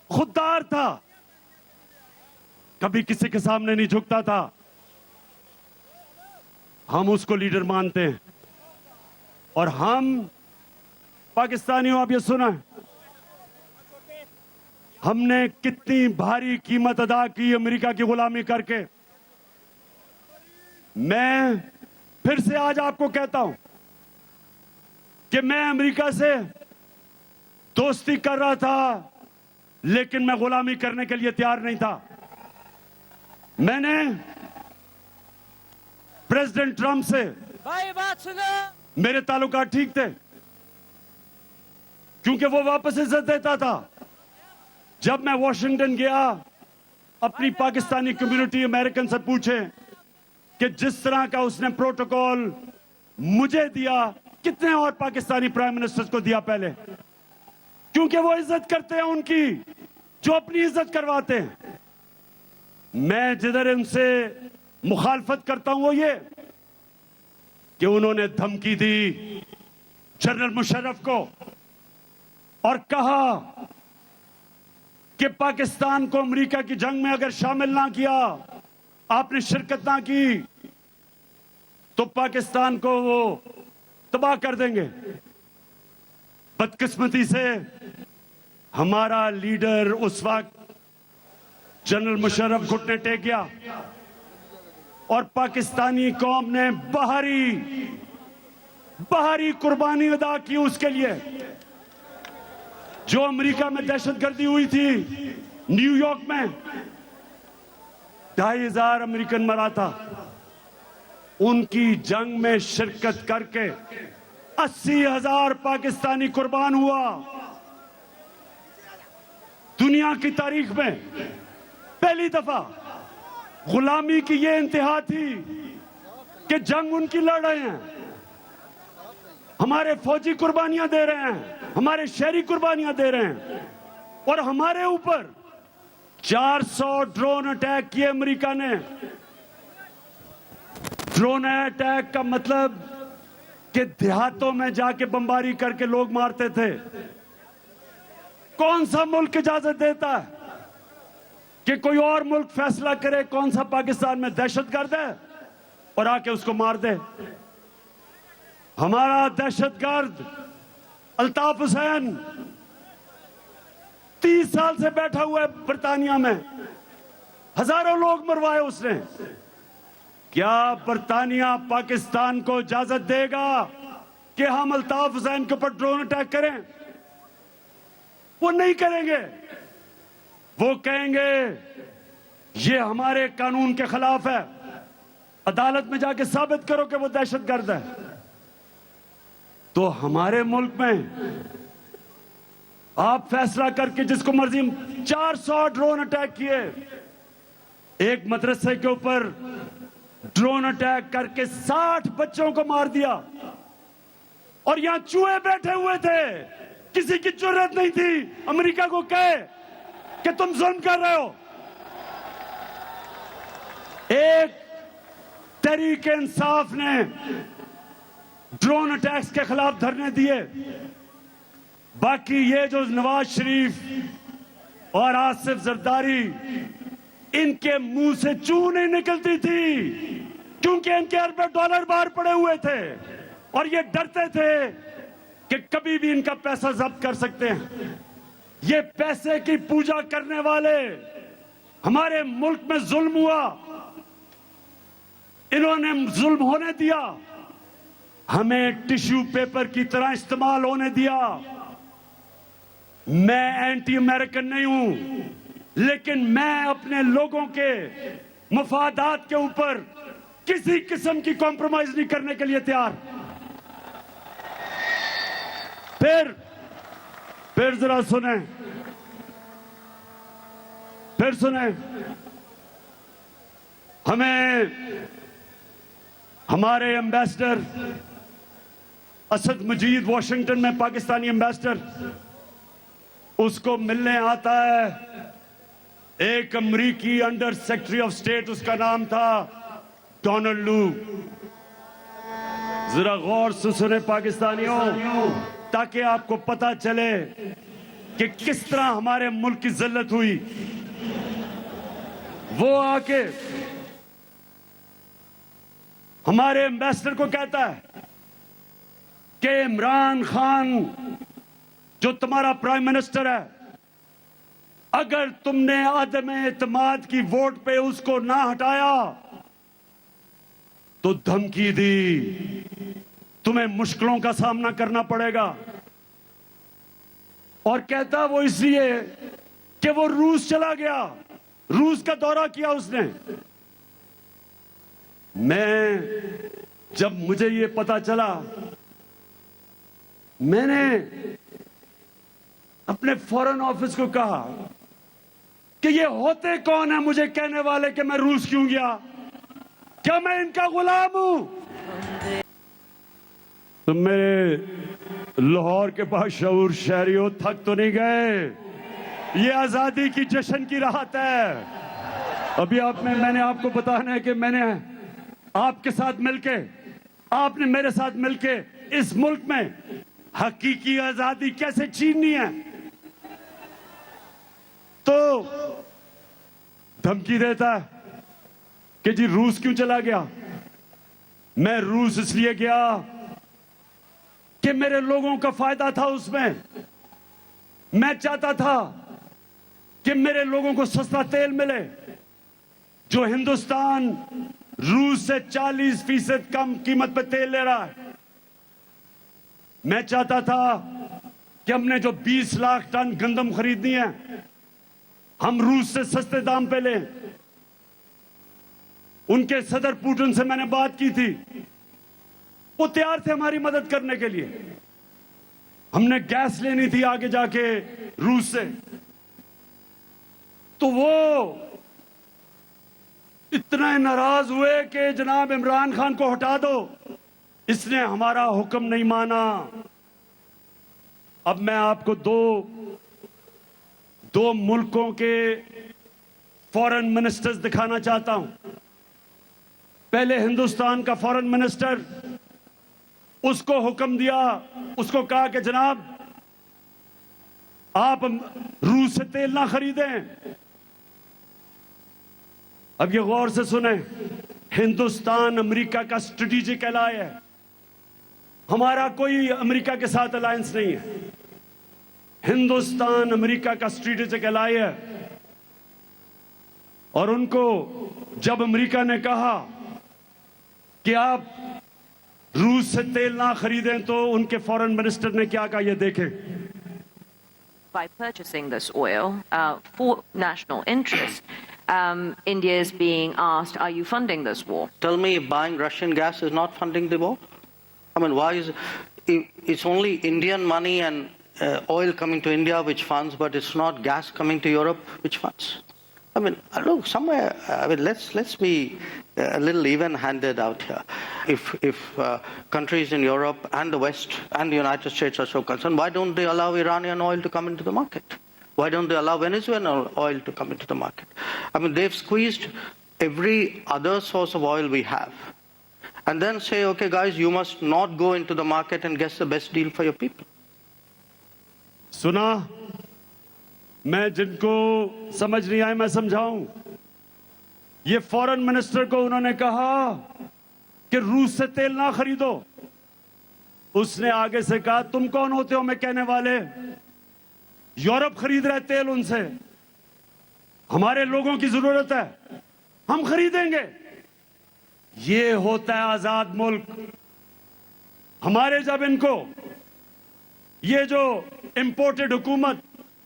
खुददार था, कभी किसी के सामने नहीं झुकता था। हम उसको लीडर मानते हैं। और हम पाकिस्तानियों, आप ये सुना है, हमने कितनी भारी कीमत अदा की अमेरिका की गुलामी करके। मैं फिर से आज आपको कहता हूं कि मैं अमेरिका से दोस्ती कर रहा था, लेकिन मैं गुलामी करने के लिए तैयार नहीं था। मैंने प्रेसिडेंट ट्रंप से भाई बात सुनो, मेरे ताल्लुकात ठीक थे, क्योंकि वो वापस इज्जत देता था। जब मैं वॉशिंगटन गया, अपनी पाकिस्तानी कम्युनिटी अमेरिकन से पूछे कि जिस तरह का उसने प्रोटोकॉल मुझे दिया, कितने और पाकिस्तानी प्राइम मिनिस्टर्स को दिया पहले, क्योंकि वो इज्जत करते हैं उनकी, जो अपनी इज्जत करवाते हैं। मैं जिधर उनसे मुखालफत करता हूं वो ये कि उन्होंने धमकी दी जनरल मुशर्रफ को और कहा कि पाकिस्तान को अमेरिका की जंग में अगर शामिल ना किया, आपने शिरकत ना की, तो पाकिस्तान को वो तबाह कर देंगे। बदकिस्मती से हमारा लीडर उस वक्त जनरल मुशर्रफ घुटने टेक गया और पाकिस्तानी कौम ने बाहरी कुर्बानी अदा की उसके लिए। जो अमेरिका में दहशतगर्दी हुई थी, न्यूयॉर्क में 2500 अमेरिकन मरा था, उनकी जंग में शिरकत करके 80,000 पाकिस्तानी कुर्बान हुआ। दुनिया की तारीख में पहली दफा गुलामी की यह इंतहा थी कि जंग उनकी लड़ रहे हैं, हमारे फौजी कुर्बानियां दे रहे हैं, हमारे शहरी कुर्बानियां दे रहे हैं, और हमारे ऊपर 400 ड्रोन अटैक किए अमेरिका ने। ड्रोन अटैक का मतलब कि देहातों में जाके बमबारी करके लोग मारते थे। कौन सा मुल्क इजाजत देता है कि कोई और मुल्क फैसला करे कौन सा पाकिस्तान में दहशतगर्द है और आके उसको मार दे? हमारा दहशतगर्द अल्ताफ हुसैन 30 साल से बैठा हुआ है बरतानिया में, हजारों लोग मरवाए उसने। क्या बरतानिया पाकिस्तान को इजाजत देगा कि हम अल्ताफ हुसैन के ऊपर ड्रोन अटैक करें? वो नहीं करेंगे। वो कहेंगे ये हमारे कानून के खिलाफ है, अदालत में जाके साबित करो कि वो दहशतगर्द है। तो हमारे मुल्क में आप फैसला करके जिसको मर्जी 400 ड्रोन अटैक किए। एक मदरसे के ऊपर ड्रोन अटैक करके 60 बच्चों को मार दिया और यहां चूहे बैठे हुए थे। किसी की जरूरत नहीं थी अमेरिका को कहे कि तुम जुल्म कर रहे हो। एक तहरीक इंसाफ ने ड्रोन अटैक्स के खिलाफ धरने दिए। बाकी ये जो नवाज शरीफ और आसिफ जरदारी, इनके मुंह से चू नहीं निकलती थी क्योंकि इनके अरबों डॉलर बाहर पड़े हुए थे और ये डरते थे कि कभी भी इनका पैसा जब्त कर सकते हैं। ये पैसे की पूजा करने वाले हमारे मुल्क में जुल्म हुआ, इन्होंने जुल्म होने दिया, हमें टिश्यू पेपर की तरह इस्तेमाल होने दिया। मैं एंटी अमेरिकन नहीं हूं, लेकिन मैं अपने लोगों के मफादात के ऊपर किसी किस्म की कॉम्प्रोमाइज नहीं करने के लिए तैयार। फिर जरा सुने, फिर सुने। हमें हमारे एम्बेसडर असद मजीद वॉशिंगटन में, पाकिस्तानी एम्बेसडर, उसको मिलने आता है एक अमरीकी अंडर सेक्रेटरी ऑफ स्टेट, उसका नाम था डोनाल्ड लू। जरा गौर से सुने पाकिस्तानियों, ताकि आपको पता चले कि किस तरह हमारे मुल्क की जिल्लत हुई। वो आके हमारे एम्बेसडर को कहता है कि इमरान खान जो तुम्हारा प्राइम मिनिस्टर है, अगर तुमने आदम एतमाद की वोट पे उसको ना हटाया तो धमकी दी, तुम्हें मुश्किलों का सामना करना पड़ेगा। और कहता वो इसलिए कि वो रूस चला गया, रूस का दौरा किया उसने। जब मुझे ये पता चला, मैंने अपने फॉरेन ऑफिस को कहा कि ये होते कौन है मुझे कहने वाले कि मैं रूस क्यों गया? क्या मैं इनका गुलाम हूं? तो मेरे लाहौर के बाशऊर शहरियों, थक तो नहीं गए? ये आजादी की जश्न की राहत है। अभी मैंने आपको बताना है कि मैंने आपके साथ मिलके, आपने मेरे साथ मिलके इस मुल्क में हकीकी आजादी कैसे छीननी है। तो धमकी देता है कि जी रूस क्यों चला गया? मैं रूस इसलिए गया कि मेरे लोगों का फायदा था उसमें। मैं चाहता था कि मेरे लोगों को सस्ता तेल मिले। जो हिंदुस्तान रूस से 40% कम कीमत पे तेल ले रहा है, मैं चाहता था कि हमने जो 20 लाख टन गंदम खरीदनी है, हम रूस से सस्ते दाम पे लें। उनके सदर पुतिन से मैंने बात की थी, वो तैयार थे हमारी मदद करने के लिए। हमने गैस लेनी थी आगे जाके रूस से, तो वो इतना नाराज हुए कि जनाब इमरान खान को हटा दो। इसने हमारा हुक्म नहीं माना। अब मैं आपको दो मुल्कों के फॉरेन मिनिस्टर्स दिखाना चाहता हूं। पहले हिंदुस्तान का फॉरेन मिनिस्टर, उसको हुक्म दिया, उसको कहा कि जनाब आप रूस से तेल ना खरीदें। अब ये गौर से सुने, हिंदुस्तान अमेरिका का स्ट्रेटेजिक एलाय है। हमारा कोई अमेरिका के साथ अलायंस नहीं है। हिंदुस्तान अमेरिका का स्ट्रेटेजिक एलाय है। और उनको जब अमेरिका ने कहा कि आप रूस से तेल ना खरीदें, तो उनके फॉरेन मिनिस्टर ने क्या कहा, ये देखें। By purchasing this oil for national interest, India is being asked, are you funding this war? Tell me, buying Russian gas is not funding the war? I mean, why is it's only Indian money and oil coming to India which funds, but it's not gas coming to Europe which funds? I mean, look, somewhere, I mean, let's be a little even-handed out here. If countries in Europe and the West and the United States are so concerned, why don't they allow Iranian oil to come into the market? Why don't they allow Venezuelan oil to come into the market? I mean, they've squeezed every other source of oil we have. And then say, okay, guys, you must not go into the market and get the best deal for your people. सुना? मैं जिनको समझ नहीं आए मैं समझाऊं। ये foreign minister को उन्होंने कहा कि रूस से तेल ना खरीदो। उसने आगे से कहा, तुम कौन होते हो मैं कहने वाले? यूरोप खरीद रहे तेल उनसे। हमारे लोगों की जरूरत है, हम खरीदेंगे। ये होता है आजाद मुल्क। हमारे जब इनको ये जो इंपोर्टेड हुकूमत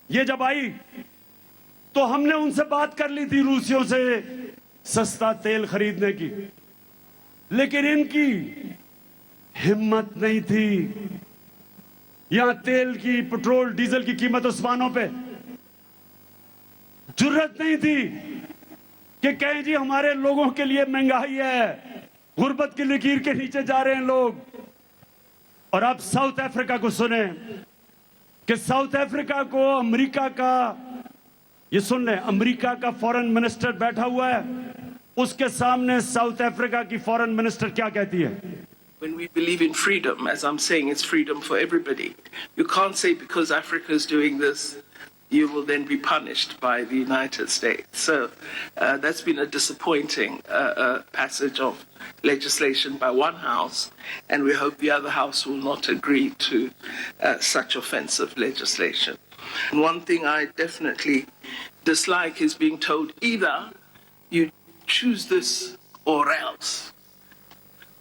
ये जब आई, तो हमने उनसे बात कर ली थी रूसियों से सस्ता तेल खरीदने की, लेकिन इनकी हिम्मत नहीं थी। यहां तेल की, पेट्रोल डीजल की कीमत आसमानों पे, जुर्रत नहीं थी कि कहें जी हमारे लोगों के लिए महंगाई है, गुर्बत की लकीर के नीचे जा रहे हैं लोग। और अब साउथ अफ्रीका को सुने कि साउथ अफ्रीका को अमेरिका का, ये सुन लें, अमेरिका का फॉरेन मिनिस्टर बैठा हुआ है, उसके सामने साउथ अफ्रीका की फॉरेन मिनिस्टर क्या कहती है? When we believe in freedom, as I'm saying, it's freedom for everybody. You can't say because Africa is doing this, you will then be punished by the United States. So that's been a disappointing passage of legislation by one house, and we hope the other house will not agree to such offensive legislation. And one thing I definitely dislike is being told either you choose this or else.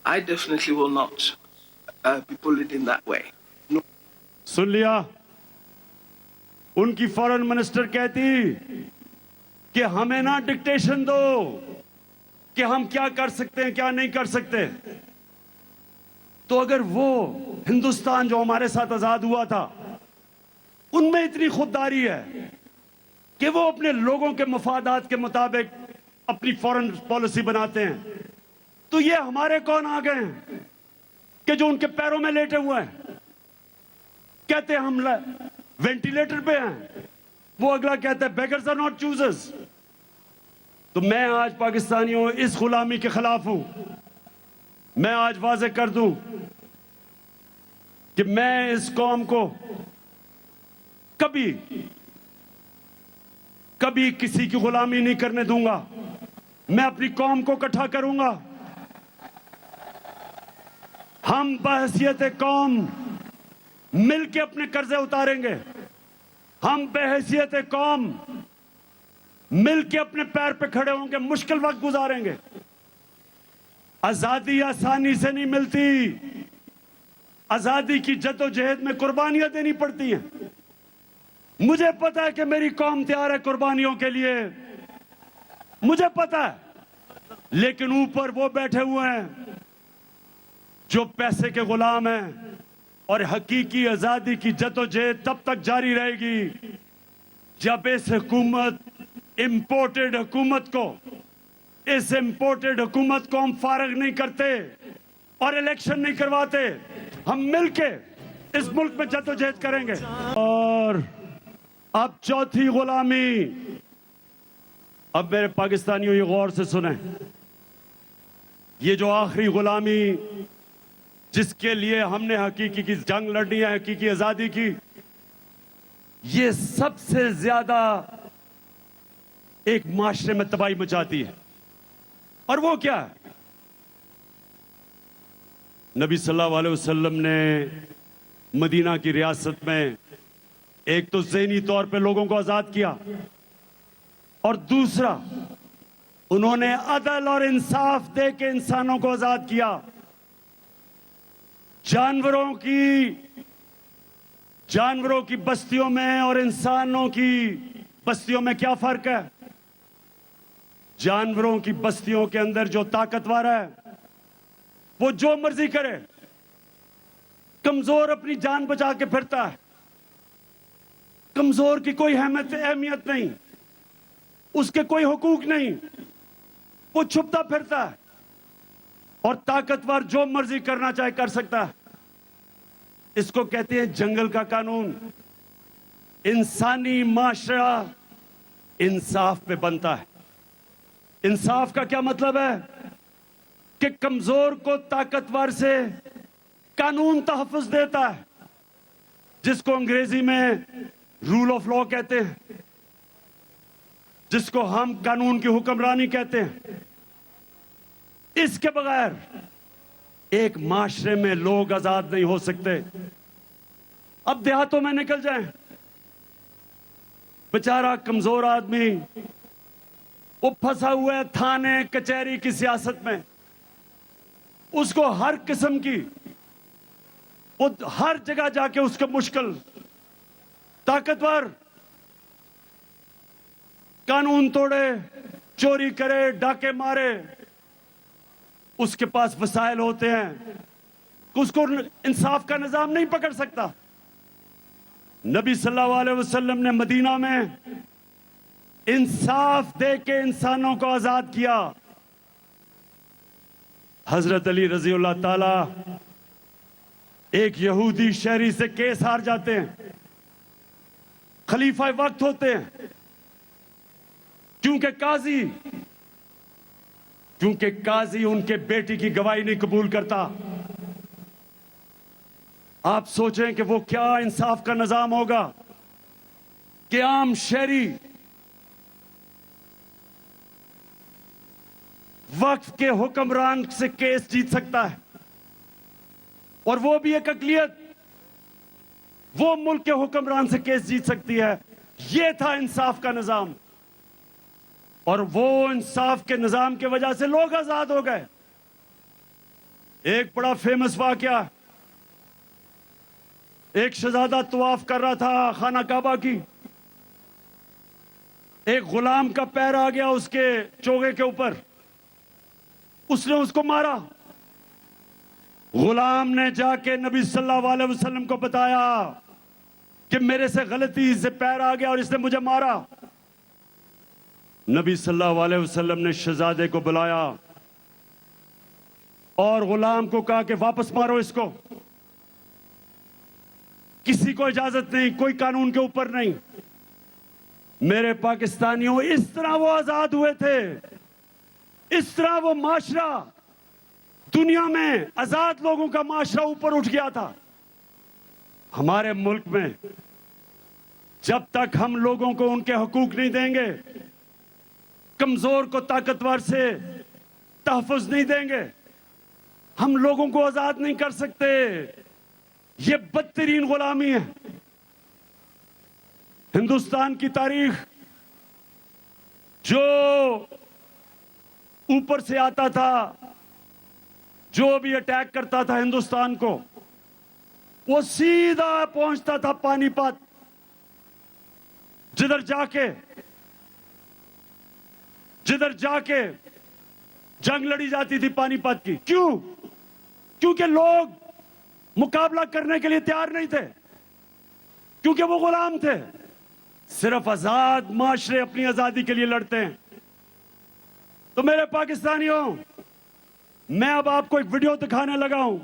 I definitely will not be bullied in that way. No. सुन लिया? उनकी foreign minister कहती कि हमें ना dictation दो कि हम क्या कर सकते हैं क्या नहीं कर सकते। तो अगर वो हिंदुस्तान जो हमारे साथ आजाद हुआ था, उनमें इतनी खुददारी है कि वो अपने लोगों के मफादात के मुताबिक अपनी फॉरेन पॉलिसी बनाते हैं, तो ये हमारे कौन आ गए हैं कि जो उनके पैरों में लेटे हुए हैं? कहते हैं हम वेंटिलेटर पे हैं, वो अगला कहता है बेगर्स आर नॉट चूजर्स। तो मैं आज पाकिस्तानियों इस गुलामी के खिलाफ हूं। मैं आज वाज़ेह कर दूं कि मैं इस कौम को कभी कभी किसी की गुलामी नहीं करने दूंगा। मैं अपनी कौम को इकट्ठा करूंगा। हम बहैसियत कौम मिलके अपने कर्जे उतारेंगे। हम बहैसियत कौम मिलके अपने पैर पे खड़े होंगे, मुश्किल वक्त गुजारेंगे। आजादी आसानी से नहीं मिलती। आजादी की जद्दोजहद में कुर्बानियां देनी पड़ती हैं। मुझे पता है कि मेरी कौम तैयार है कुर्बानियों के लिए, मुझे पता है। लेकिन ऊपर वो बैठे हुए हैं जो पैसे के गुलाम हैं, और हकीकी आजादी की जद्दोजहद तब तक जारी रहेगी जब इस हुकूमत, इंपोर्टेड हुकूमत को, इस इंपोर्टेड हुकूमत को हम फारग नहीं करते और इलेक्शन नहीं करवाते। हम मिलके इस मुल्क में जद्दोजहद करेंगे। और अब चौथी गुलामी, अब मेरे पाकिस्तानियों ये गौर से सुने, ये जो आखिरी गुलामी जिसके लिए हमने हकीकी की जंग लड़नी है, हकीकी आजादी की, ये सबसे ज्यादा एक माशरे में तबाही मचाती है। और वो क्या है? नबी सल्लल्लाहु अलैहि वसल्लम ने मदीना की रियासत में एक तो ज़हनी तौर पे लोगों को आजाद किया, और दूसरा उन्होंने अदल और इंसाफ दे के इंसानों को आजाद किया। जानवरों की बस्तियों में और इंसानों की बस्तियों में क्या फर्क है? जानवरों की बस्तियों के अंदर जो ताकतवर है वो जो मर्जी करे, कमजोर अपनी जान बचा के फिरता है, कमजोर की कोई अहमियत नहीं, उसके कोई हुकूक नहीं, वो छुपता फिरता है, और ताकतवर जो मर्जी करना चाहे कर सकता है। इसको कहते हैं जंगल का कानून। इंसानी माशरा इंसाफ पे बनता है। इंसाफ का क्या मतलब है? कि कमजोर को ताकतवर से कानून तहफ़्फ़ुज़ देता है, जिसको अंग्रेजी में रूल ऑफ लॉ कहते हैं, जिसको हम कानून की हुक्मरानी कहते हैं। इसके बगैर एक माशरे में लोग आजाद नहीं हो सकते। अब देहातों में निकल जाएं, बेचारा कमजोर आदमी वो फंसा हुआ है थाने कचहरी की सियासत में, उसको हर किस्म की, वो हर जगह जाके उसके मुश्किल। ताकतवर कानून तोड़े, चोरी करे, डाके मारे, उसके पास वसाइल होते हैं, उसको इंसाफ का निजाम नहीं पकड़ सकता। नबी सल्लल्लाहु अलैहि वसल्लम ने मदीना में इंसाफ दे के इंसानों को आजाद किया। हजरत अली रजी अल्लाह ताला एक यहूदी शहरी से केस हार जाते हैं, खलीफा वक्त होते हैं, क्योंकि काजी उनके बेटी की गवाही नहीं कबूल करता। आप सोचें कि वो क्या इंसाफ का निजाम होगा कि आम शहरी वक्फ के हुक्मरान से केस जीत सकता है, और वो भी एक अकलियत, वो मुल्क के हुक्मरान से केस जीत सकती है। ये था इंसाफ का निजाम, और वो इंसाफ के निजाम की वजह से लोग आजाद हो गए। एक बड़ा फेमस वाकया, एक शहजादा तवाफ कर रहा था खाना काबा की, एक गुलाम का पैर आ गया उसके चोगे के ऊपर, उसने उसको मारा। गुलाम ने जाके नबी सल्लल्लाहु अलैहि वसल्लम को बताया कि मेरे से गलती से पैर आ गया और इसने मुझे मारा। नबी सल्लल्लाहु अलैहि वसल्लम ने शहजादे को बुलाया और गुलाम को कहा कि वापस मारो इसको। किसी को इजाजत नहीं, कोई कानून के ऊपर नहीं। मेरे पाकिस्तानियों, इस तरह वो आजाद हुए थे, इस तरह वो माशरा, दुनिया में आजाद लोगों का माशरा ऊपर उठ गया था। हमारे मुल्क में जब तक हम लोगों को उनके हकूक नहीं देंगे, कमजोर को ताकतवर से तहफ़्फ़ुज़ नहीं देंगे, हम लोगों को आजाद नहीं कर सकते। ये बदतरीन गुलामी है। हिंदुस्तान की तारीख, जो ऊपर से आता था, जो भी अटैक करता था हिंदुस्तान को, वो सीधा पहुंचता था पानीपत, जिधर जाके जंग लड़ी जाती थी पानीपत की। क्यों? क्योंकि लोग मुकाबला करने के लिए तैयार नहीं थे, क्योंकि वो गुलाम थे। सिर्फ आजाद माशरे अपनी आजादी के लिए लड़ते हैं। तो मेरे पाकिस्तानियों, मैं अब आपको एक वीडियो दिखाने लगा हूं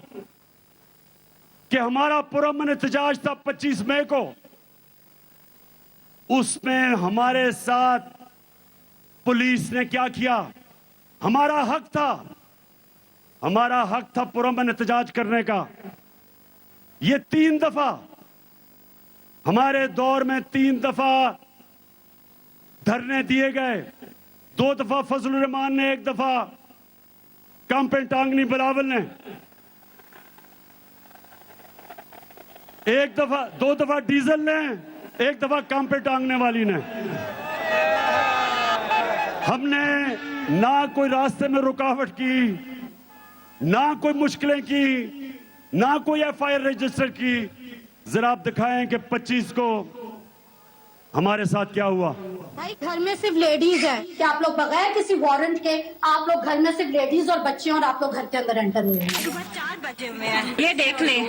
कि हमारा पुरअमन एहतजाज था 25 मई को। उसमें हमारे साथ पुलिस ने क्या किया? हमारा हक था पुरअमन एहतजाज करने का। ये 3 दफा हमारे दौर में 3 दफा धरने दिए गए। 2 दफा फजलुर रहमान ने, 1 दफा कांपे टांगनी बिलावल ने, 2 दफा डीजल ने, 1 दफा कांपे टांगने वाली ने। हमने ना कोई रास्ते में रुकावट की, ना कोई मुश्किलें की, ना कोई एफआईआर रजिस्टर की। जरा आप दिखाएं कि 25 को हमारे साथ क्या हुआ। भाई घर में सिर्फ लेडीज है कि आप लोग बगैर किसी वारंट के आप लोग घर में सिर्फ लेडीज और बच्चे और आप लोग घर के अंदर एंटर हुए हैं। सुबह 4 बजे हुए हैं। ये देख लें,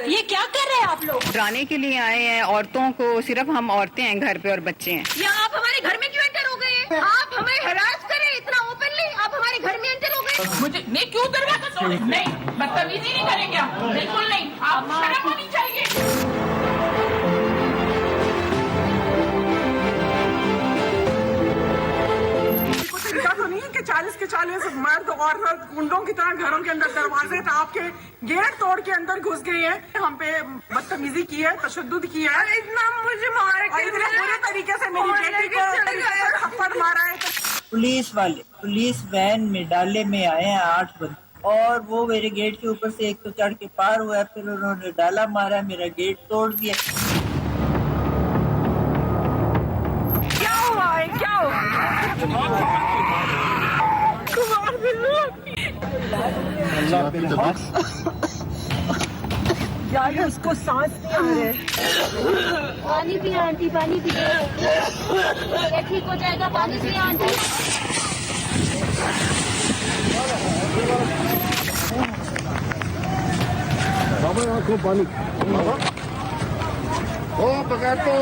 ये क्या कर रहे हैं आप लोग? डराने के लिए आए हैं औरतों को। सिर्फ हम औरतें हैं घर पे और बच्चे हैं। या आप हमारे घर में क्यों एंटर हो गए हैं? आप हमें हरास करें इतना ओपनली, आप हमारे घर में एंटर हो गए। मुझे मैं क्यों दरवाजा तोड़े? नहीं, बदतमीजी नहीं करेंगे आप, बिल्कुल नहीं। आप शर्म होनी चाहिए। तो नहीं है कि 40 के 40 मर्द और गुंडों की तरह घरों के अंदर दरवाजे टाप के गेट तोड़ के अंदर घुस गए हैं। हम पे बदतमीजी की है, तशद्दुद किया है, इतना मुझे मारा, इतने बुरे तरीके से मेरी बेटी को थप्पड़ मारा है। पुलिस वैन में डाले में आए हैं 8 बंदे और वो मेरे गेट के ऊपर से एक तो चढ़ के पार हुआ है, फिर उन्होंने डाला मारा, मेरा गेट तोड़ दिया। क्या हुआ है? क्या हुआ? यार उसको सांस नहीं आ रहे। पानी पिए आंटी, पानी पिए, ये ठीक हो जाएगा। पानी पिए आंटी। बाबा आंखों पानी ओ बगैर तो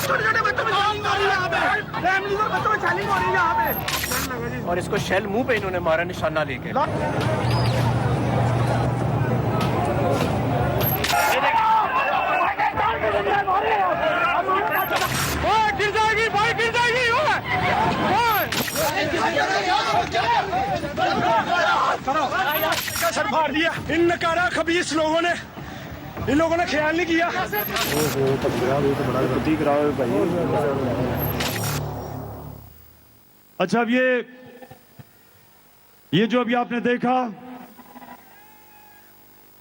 छोटे-छोटे बच्चों में चैलेंज हो रही है यहाँ पे। फैमिली और बच्चों में चैलेंज हो रही है यहाँ पे। और इसको शेल मुंह पे इन्होंने मारा निशाना लेके। गिर जाएगी भाई, गिर जाएगी। सर फाड़ दिया इन नकारा खबीस लोगों ने। इन लोगों ने ख्याल नहीं किया। अच्छा, अब ये जो अभी आपने देखा,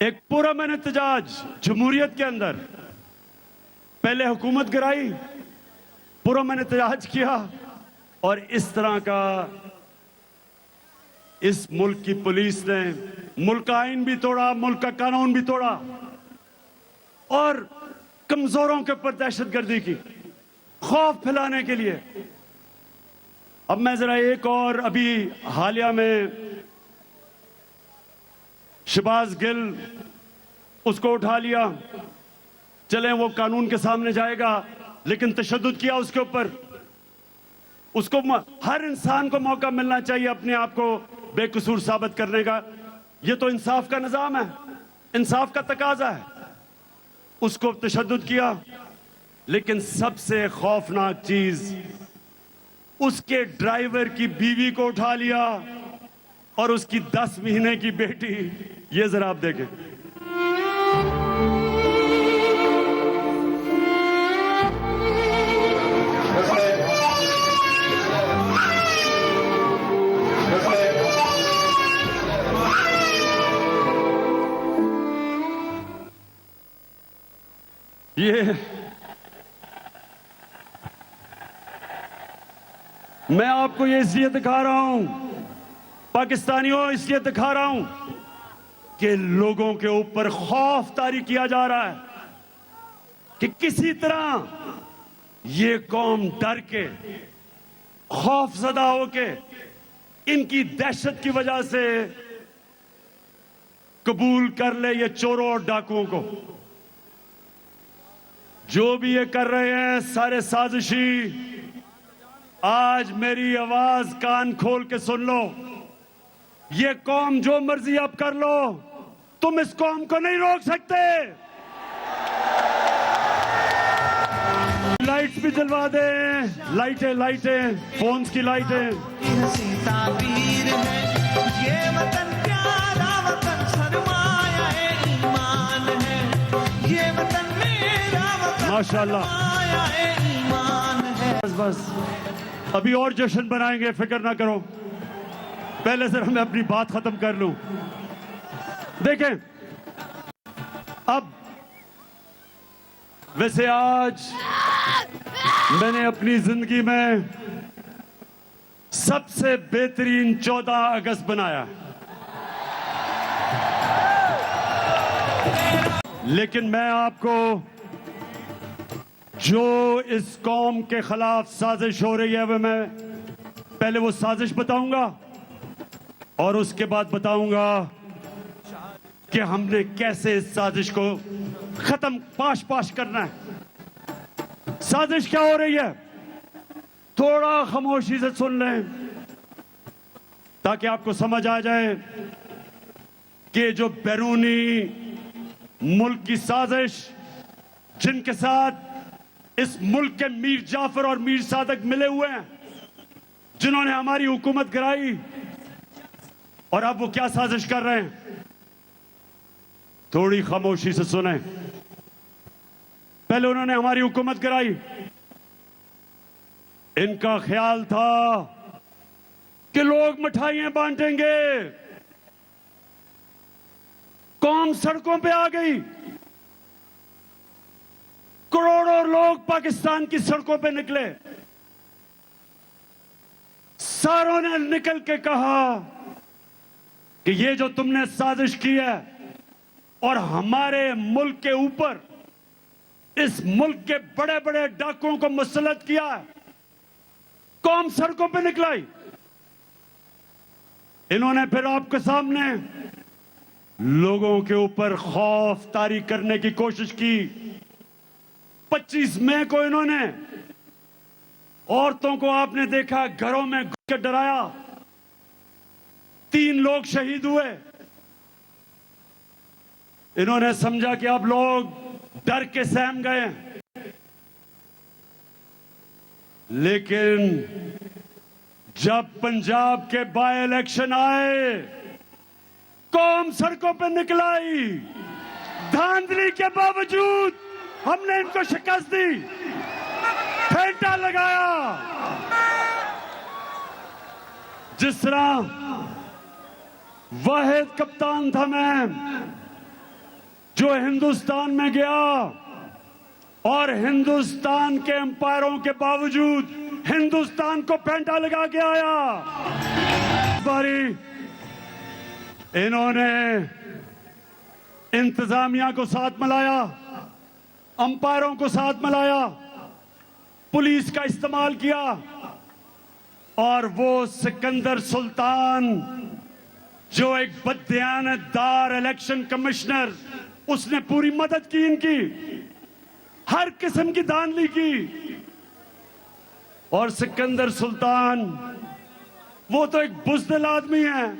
एक पुरअमन एहतजाज जमहूरियत के अंदर, पहले हुकूमत गिराई, पुरअमन एहतजाज किया और इस तरह का इस मुल्क की पुलिस ने मुल्क का आईन भी तोड़ा, मुल्क का कानून भी तोड़ा और कमजोरों के ऊपर दहशतगर्दी की, खौफ फैलाने के लिए। अब मैं जरा एक और, अभी हालिया में शहबाज गिल, उसको उठा लिया, चले वो कानून के सामने जाएगा, लेकिन तशद्दुद किया उसके ऊपर। उसको हर इंसान को मौका मिलना चाहिए अपने आप को बेकसूर साबित करने का। ये तो इंसाफ का निजाम है, इंसाफ का तकाजा है। उसको तशद्दुद किया, लेकिन सबसे खौफनाक चीज, उसके ड्राइवर की बीवी को उठा लिया और उसकी 10 महीने की बेटी। ये जरा आप देखें। ये मैं आपको ये इसलिए दिखा रहा हूं, पाकिस्तानियों, इसलिए दिखा रहा हूं कि लोगों के ऊपर खौफ तारी किया जा रहा है कि किसी तरह ये कौम डर के, खौफजदा होके, इनकी दहशत की वजह से कबूल कर ले ये चोरों और डाकुओं को। जो भी ये कर रहे हैं सारे साजिशी। आज मेरी आवाज कान खोल के सुन लो, ये कौम जो मर्जी अब कर लो, तुम इस कौम को नहीं रोक सकते। लाइट्स भी जलवा दें, लाइटें, फोन्स की लाइटें। ताबीर है ये वतन प्यारा वतन सरमाया ईमान है, ये वतन मेरा वतन माशाल्लाह। ईमान है। बस अभी और जश्न बनाएंगे, फिक्र ना करो। पहले से मैं अपनी बात खत्म कर लूं। देखें, अब वैसे आज मैंने अपनी जिंदगी में सबसे बेहतरीन 14 अगस्त बनाया, लेकिन मैं आपको जो इस कौम के खिलाफ साजिश हो रही है वह मैं पहले वो साजिश बताऊंगा और उसके बाद बताऊंगा कि हमने कैसे इस साजिश को खत्म पाश करना है। साजिश क्या हो रही है, थोड़ा खामोशी से सुन लें ताकि आपको समझ आ जाए कि जो बैरूनी मुल्क की साजिश जिनके साथ इस मुल्क के मीर जाफर और मीर सादक मिले हुए हैं, जिन्होंने हमारी हुकूमत गिराई, और अब वो क्या साजिश कर रहे हैं, थोड़ी खामोशी से सुने। पहले उन्होंने हमारी हुकूमत गिराई, इनका ख्याल था कि लोग मिठाइयां बांटेंगे, कौम सड़कों पे आ गई, करोड़ों लोग पाकिस्तान की सड़कों पे निकले। सारों ने निकल के कहा कि ये जो तुमने साजिश की है और हमारे मुल्क के ऊपर इस मुल्क के बड़े बड़े डाकुओं को मुसल्लत किया है, कौम सड़कों पे निकलाई। इन्होंने फिर आपके सामने लोगों के ऊपर खौफ तारी करने की कोशिश की। 25 मई को इन्होंने औरतों को आपने देखा घरों में घुस के डराया, 3 लोग शहीद हुए। इन्होंने समझा कि अब लोग डर के सहम गए, लेकिन जब पंजाब के बाय इलेक्शन आए, कौम सड़कों पर निकलाई। धांधली के बावजूद हमने इनको शिकस्त दी, फेंटा लगाया। जिस तरह वाहिद कप्तान था मैं जो हिंदुस्तान में गया और हिंदुस्तान के अंपायरों के बावजूद हिंदुस्तान को फेंटा लगा के आया। इस बारी इन्होंने इंतजामिया को साथ मिलाया, अंपायरों को साथ मिलाया, पुलिस का इस्तेमाल किया, और वो सिकंदर सुल्तान जो एक बददियानतदार इलेक्शन कमिश्नर, उसने पूरी मदद की इनकी, हर किस्म की धांधली की। और सिकंदर सुल्तान वो तो एक बुज़दिल आदमी है,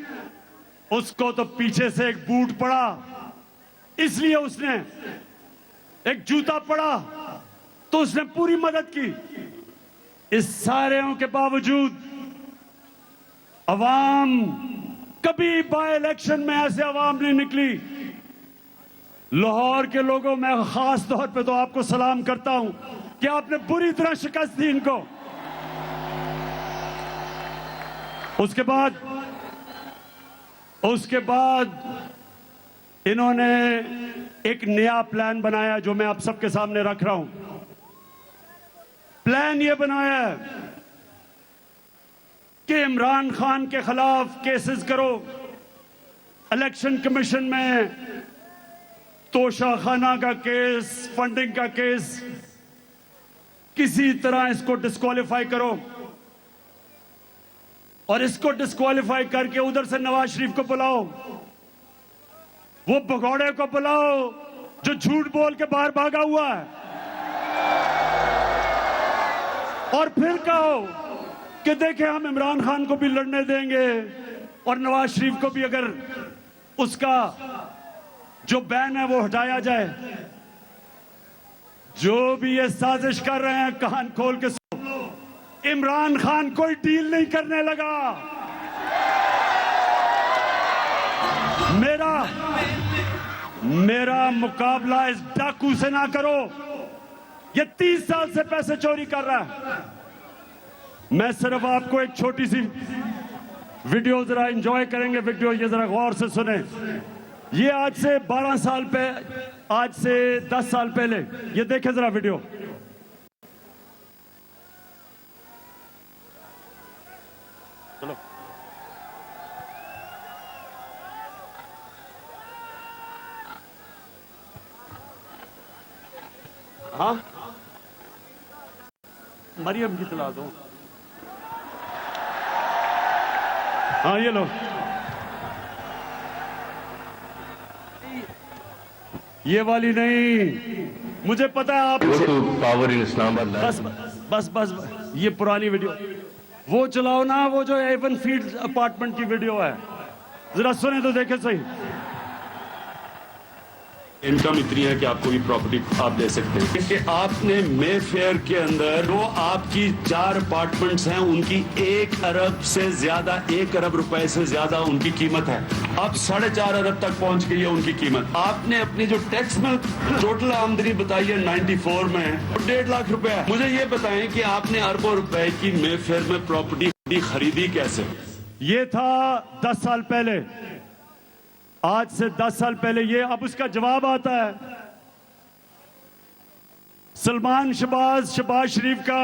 उसको तो पीछे से एक बूट पड़ा, इसलिए उसने एक जूता पड़ा तो उसने पूरी मदद की। इस सारे के बावजूद अवाम, कभी बाय इलेक्शन में ऐसे अवाम नहीं निकली। लाहौर के लोगों में खास तौर पे तो आपको सलाम करता हूं कि आपने बुरी तरह शिकस्त दी इनको। उसके बाद इन्होंने एक नया प्लान बनाया जो मैं आप सबके सामने रख रहा हूं। प्लान ये बनाया है कि इमरान खान के खिलाफ केसेस करो, इलेक्शन कमीशन में तोशाखाना का केस, फंडिंग का केस, किसी तरह इसको डिस्क्वालीफाई करो, और इसको डिस्क्वालीफाई करके उधर से नवाज शरीफ को बुलाओ, वो भगौड़े को बुलाओ जो झूठ बोल के बाहर भागा हुआ है, और फिर कहो कि देखें हम इमरान खान को भी लड़ने देंगे और नवाज शरीफ को भी अगर उसका जो बैन है वो हटाया जाए। जो भी ये साजिश कर रहे हैं कान खोल के सुनो। इमरान खान कोई डील नहीं करने लगा। मेरा मुकाबला इस डाकू से ना करो। ये 30 साल से पैसे चोरी कर रहा है। मैं सिर्फ आपको एक छोटी सी वीडियो जरा एंजॉय करेंगे। वीडियो ये जरा गौर से सुने। ये आज से 12 साल पहले, आज से 10 साल पहले, ये देखें जरा वीडियो। चलो हाँ, मरियम की तला दो। हाँ ये लो। ये वाली नहीं, मुझे पता है आप पावर इन इस्लामाबाद। बस ये पुरानी वीडियो वो चलाओ ना, वो जो एवन फील्ड अपार्टमेंट की वीडियो है, जरा सुने तो देखे सही। इनकम इतनी है कि आपको भी प्रॉपर्टी आप ले सकते हैं। कि आपने मे फेयर के अंदर जो आपकी 4 अपार्टमेंट्स हैं उनकी 1 अरब से ज्यादा, 1 अरब रुपए से ज्यादा उनकी कीमत है। अब 4.5 अरब तक पहुंच गई है उनकी कीमत। आपने अपनी जो टैक्स में टोटल आमदनी बताई है 94 में 1.5 लाख रुपए है। मुझे ये बताएं कि आपने अरबों रुपए की मे फेयर में प्रॉपर्टी खरीदी कैसे? ये था 10 साल पहले, आज से 10 साल पहले। ये अब उसका जवाब आता है। सलमान शहबाज शरीफ का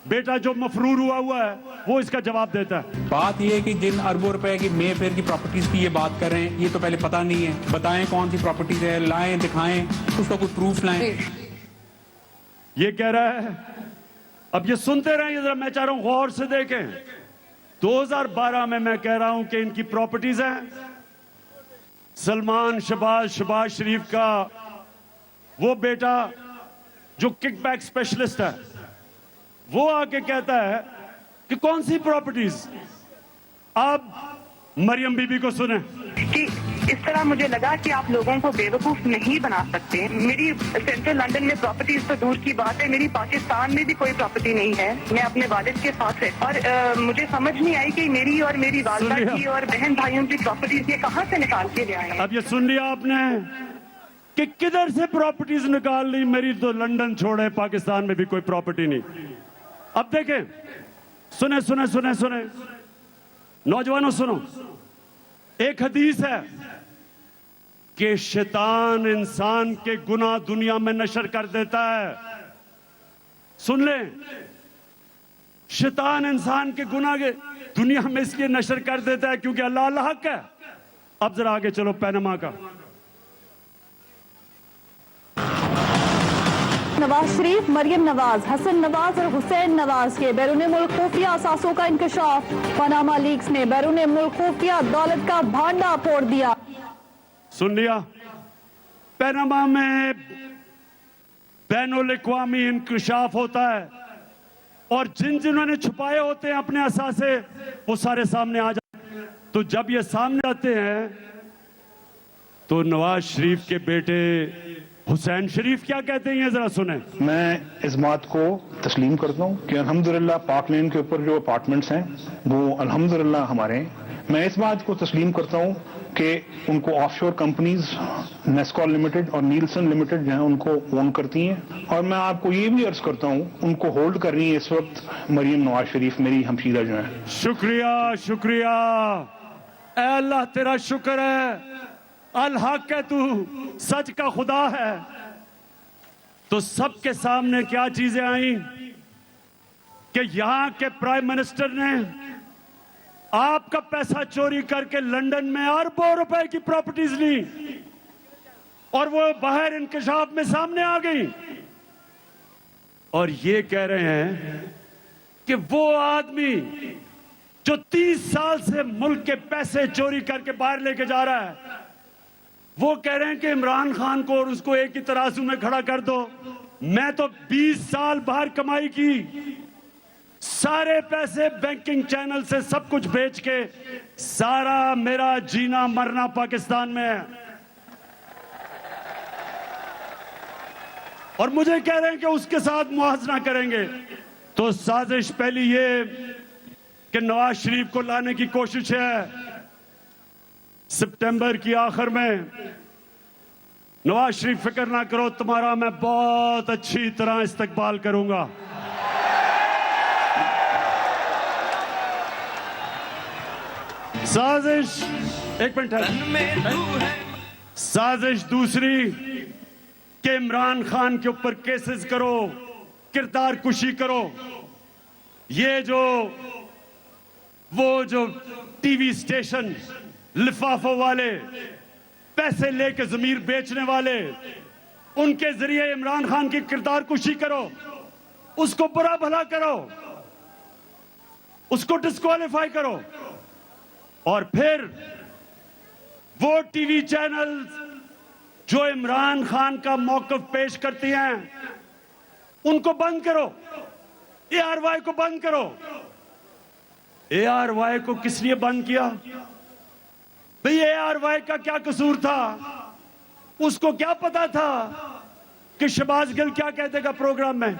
बेटा जो मफरूर हुआ है, वो इसका जवाब देता है। बात ये है कि जिन अरबों रुपए की मे फेयर की प्रॉपर्टीज की ये बात कर रहे हैं, ये तो पहले पता नहीं है। बताएं कौन सी प्रॉपर्टीज है, लाएं, दिखाएं, उसका कोई प्रूफ लाएं। ये कह रहा है, अब ये सुनते रहें, जरा मैं चाह रहा हूं गौर से देखें। 2012 में मैं कह रहा हूं कि इनकी प्रॉपर्टीज हैं। सलमान शहबाज शरीफ का वो बेटा जो किकबैक स्पेशलिस्ट है, वो आके कहता है कि कौन सी प्रॉपर्टीज। अब मरियम बीबी को सुने। कि इस तरह मुझे लगा कि आप लोगों को बेवकूफ नहीं बना सकते। मेरी सेंट्रल लंदन में प्रॉपर्टीज तो दूर की बात है, मेरी पाकिस्तान में भी कोई प्रॉपर्टी नहीं है। मैं अपने वालिद के साथ है और मुझे समझ नहीं आई कि मेरी और मेरी वालिदा की और बहन भाइयों की प्रॉपर्टीज ये कहाँ से निकाल के ले आए। अब ये सुन लिया आपने कि किधर से प्रॉपर्टीज निकाल ली। मेरी तो लंदन छोड़े, पाकिस्तान में भी कोई प्रॉपर्टी नहीं। अब देखें, सुने सुने सुने सुने नौजवानों सुनो। एक हदीस है कि शैतान इंसान के गुनाह दुनिया में नशर कर देता है। सुन ले, शैतान इंसान के गुनाह के दुनिया में इसलिए नशर कर देता है क्योंकि अल्लाह अल्लाह हक है। अब जरा आगे चलो पैनमा का। नवाज शरीफ, मरियम नवाज, हसन नवाज और हुसैन नवाज के बैरून मुल्क खुफिया असासों का इंकशाफ। पनामा लीक्स ने बैरून मुल्क खुफिया दौलत का भांडा फोड़ दिया। सुन लिया, पनामा में बैनुल अक़वामी इंकशाफ होता है और जिन्होंने छुपाए होते हैं अपने असासे, वो सारे सामने आ जाते हैं। तो जब ये सामने आते हैं तो नवाज शरीफ के बेटे हुसैन शरीफ क्या कहते हैं, ये जरा सुने। मैं इस बात को तस्लीम करता हूँ कि अल्हम्दुलिल्लाह पाक लेन के ऊपर जो अपार्टमेंट्स हैं वो अल्हम्दुलिल्लाह हमारे हैं। मैं इस बात को तस्लीम करता हूँ कि उनको ऑफशोर कंपनीज नेस्कॉल लिमिटेड और नीलसन लिमिटेड जो है उनको ओन करती हैं। और मैं आपको ये भी अर्ज करता हूँ उनको होल्ड कर रही है इस वक्त मरियम नवाज शरीफ, मेरी हमशीरा जो है। शुक्रिया शुक्रिया, ऐ अल्लाह तेरा शुक्र है, अल हक है, तू सच का खुदा है। तो सबके सामने क्या चीजें आई कि यहां के प्राइम मिनिस्टर ने आपका पैसा चोरी करके लंदन में अरबों रुपए की प्रॉपर्टीज ली और वो बाहर इंकशाफ में सामने आ गई। और ये कह रहे हैं कि वो आदमी जो 30 साल से मुल्क के पैसे चोरी करके बाहर लेके जा रहा है, वो कह रहे हैं कि इमरान खान को और उसको एक ही तराजू में खड़ा कर दो। मैं तो 20 साल बाहर कमाई की, सारे पैसे बैंकिंग चैनल से सब कुछ बेच के, सारा मेरा जीना मरना पाकिस्तान में है। और मुझे कह रहे हैं कि उसके साथ मुआवजा करेंगे। तो साजिश पहली ये कि नवाज शरीफ को लाने की कोशिश है। सितंबर की आखिर में नवाज शरीफ, फिक्र ना करो, तुम्हारा मैं बहुत अच्छी तरह इस्तकबाल करूंगा। साजिश, एक मिनट, साजिश दूसरी कि इमरान खान के ऊपर केसेस करो, किरदार कुशी करो। ये वो जो टीवी स्टेशन लिफाफों वाले, पैसे लेके जमीर बेचने वाले, उनके जरिए इमरान खान की किरदार कुशी करो, उसको बुरा भला करो, उसको डिस्क्वालीफाई करो। और फिर वो टीवी चैनल जो इमरान खान का मौकफ पेश करती हैं, उनको बंद करो। ARY को बंद करो। ARY को किस लिए बंद किया भाई? ARY का क्या कसूर था? उसको क्या पता था कि शहबाज गिल क्या कह देगा प्रोग्राम में?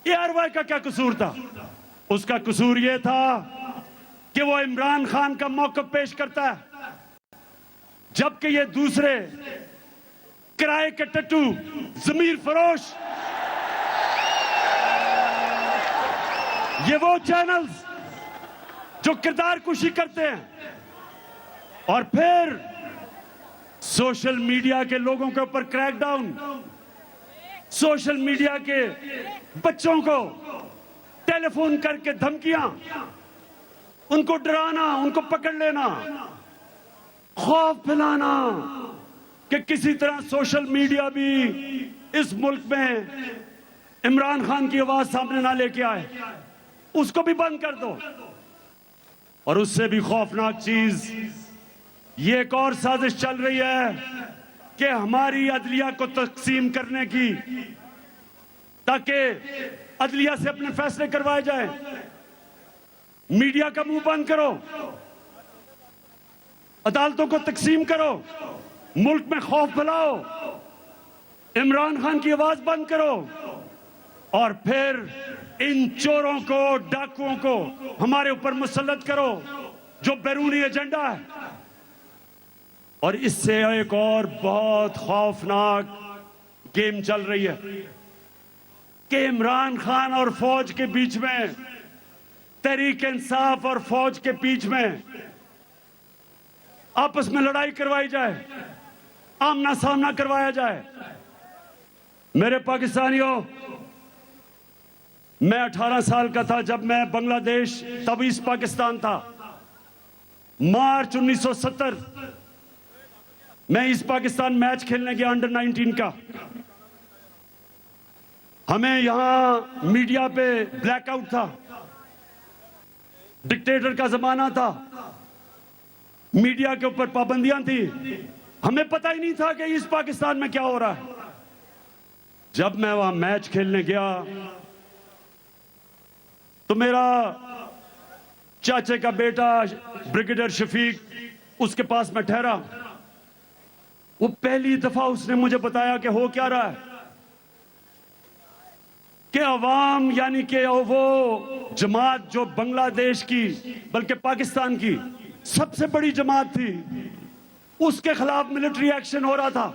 ARY का क्या कसूर था? उसका कसूर यह था कि वो इमरान खान का मौकफ पेश करता है, जबकि ये दूसरे किराए के टट्टू, जमीर फरोश, ये वो चैनल्स जो किरदार कुशी करते हैं। और फिर सोशल मीडिया के लोगों के ऊपर क्रैकडाउन, सोशल मीडिया के बच्चों को टेलीफोन करके धमकियां, उनको डराना, उनको पकड़ लेना, खौफ फैलाना कि किसी तरह सोशल मीडिया भी इस मुल्क में इमरान खान की आवाज सामने ना लेके आए, उसको भी बंद कर दो। और उससे भी खौफनाक चीज, ये एक और साजिश चल रही है कि हमारी अदलिया को तकसीम करने की, ताकि अदलिया से अपने फैसले करवाए जाए। मीडिया का मुंह बंद करो, अदालतों को तकसीम करो, मुल्क में खौफ फैलाओ, इमरान खान की आवाज बंद करो, और फिर इन चोरों को, डाकुओं को हमारे ऊपर मुसल्लत करो जो बैरूनी एजेंडा है। और इससे एक और बहुत खौफनाक गेम चल रही है कि इमरान खान और फौज के बीच में, तहरीक इंसाफ और फौज के बीच में आपस में लड़ाई करवाई जाए, आमना सामना करवाया जाए। मेरे पाकिस्तानियों, मैं 18 साल का था जब मैं बांग्लादेश, तब ईस्ट पाकिस्तान था, मार्च 1970 मैं ईस्ट पाकिस्तान मैच खेलने गया अंडर 19 का। हमें यहां मीडिया पे ब्लैकआउट था, डिक्टेटर का जमाना था, मीडिया के ऊपर पाबंदियां थी, हमें पता ही नहीं था कि ईस्ट पाकिस्तान में क्या हो रहा है। जब मैं वहां मैच खेलने गया तो मेरा चाचे का बेटा ब्रिगेडियर शफीक उसके पास में ठहरा। वो पहली दफा उसने मुझे बताया कि हो क्या रहा है, कि अवाम यानी कि वो जमात जो बांग्लादेश की, बल्कि पाकिस्तान की सबसे बड़ी जमात थी, उसके खिलाफ मिलिट्री एक्शन हो रहा था,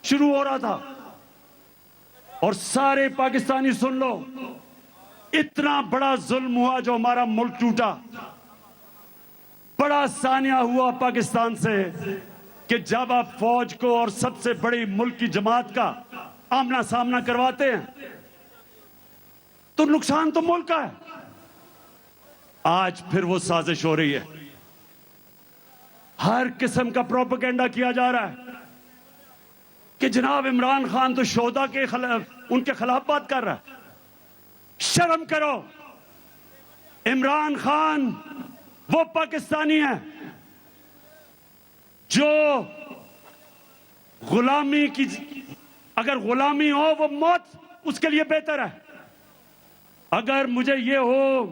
शुरू हो रहा था। और सारे पाकिस्तानी सुन लो, इतना बड़ा जुल्म हुआ जो हमारा मुल्क टूटा। बड़ा सानिया हुआ पाकिस्तान से कि जब आप फौज को और सबसे बड़ी मुल्क की जमात का आमना सामना करवाते हैं तो नुकसान तो मुल्क का है। आज फिर वो साजिश हो रही है, हर किस्म का प्रोपेगेंडा किया जा रहा है कि जनाब इमरान खान तो शोहदा के खिलाफ, उनके खिलाफ बात कर रहा है। शर्म करो, इमरान खान वो पाकिस्तानी है जो गुलामी की, अगर गुलामी हो वो मौत उसके लिए बेहतर है। अगर मुझे ये हो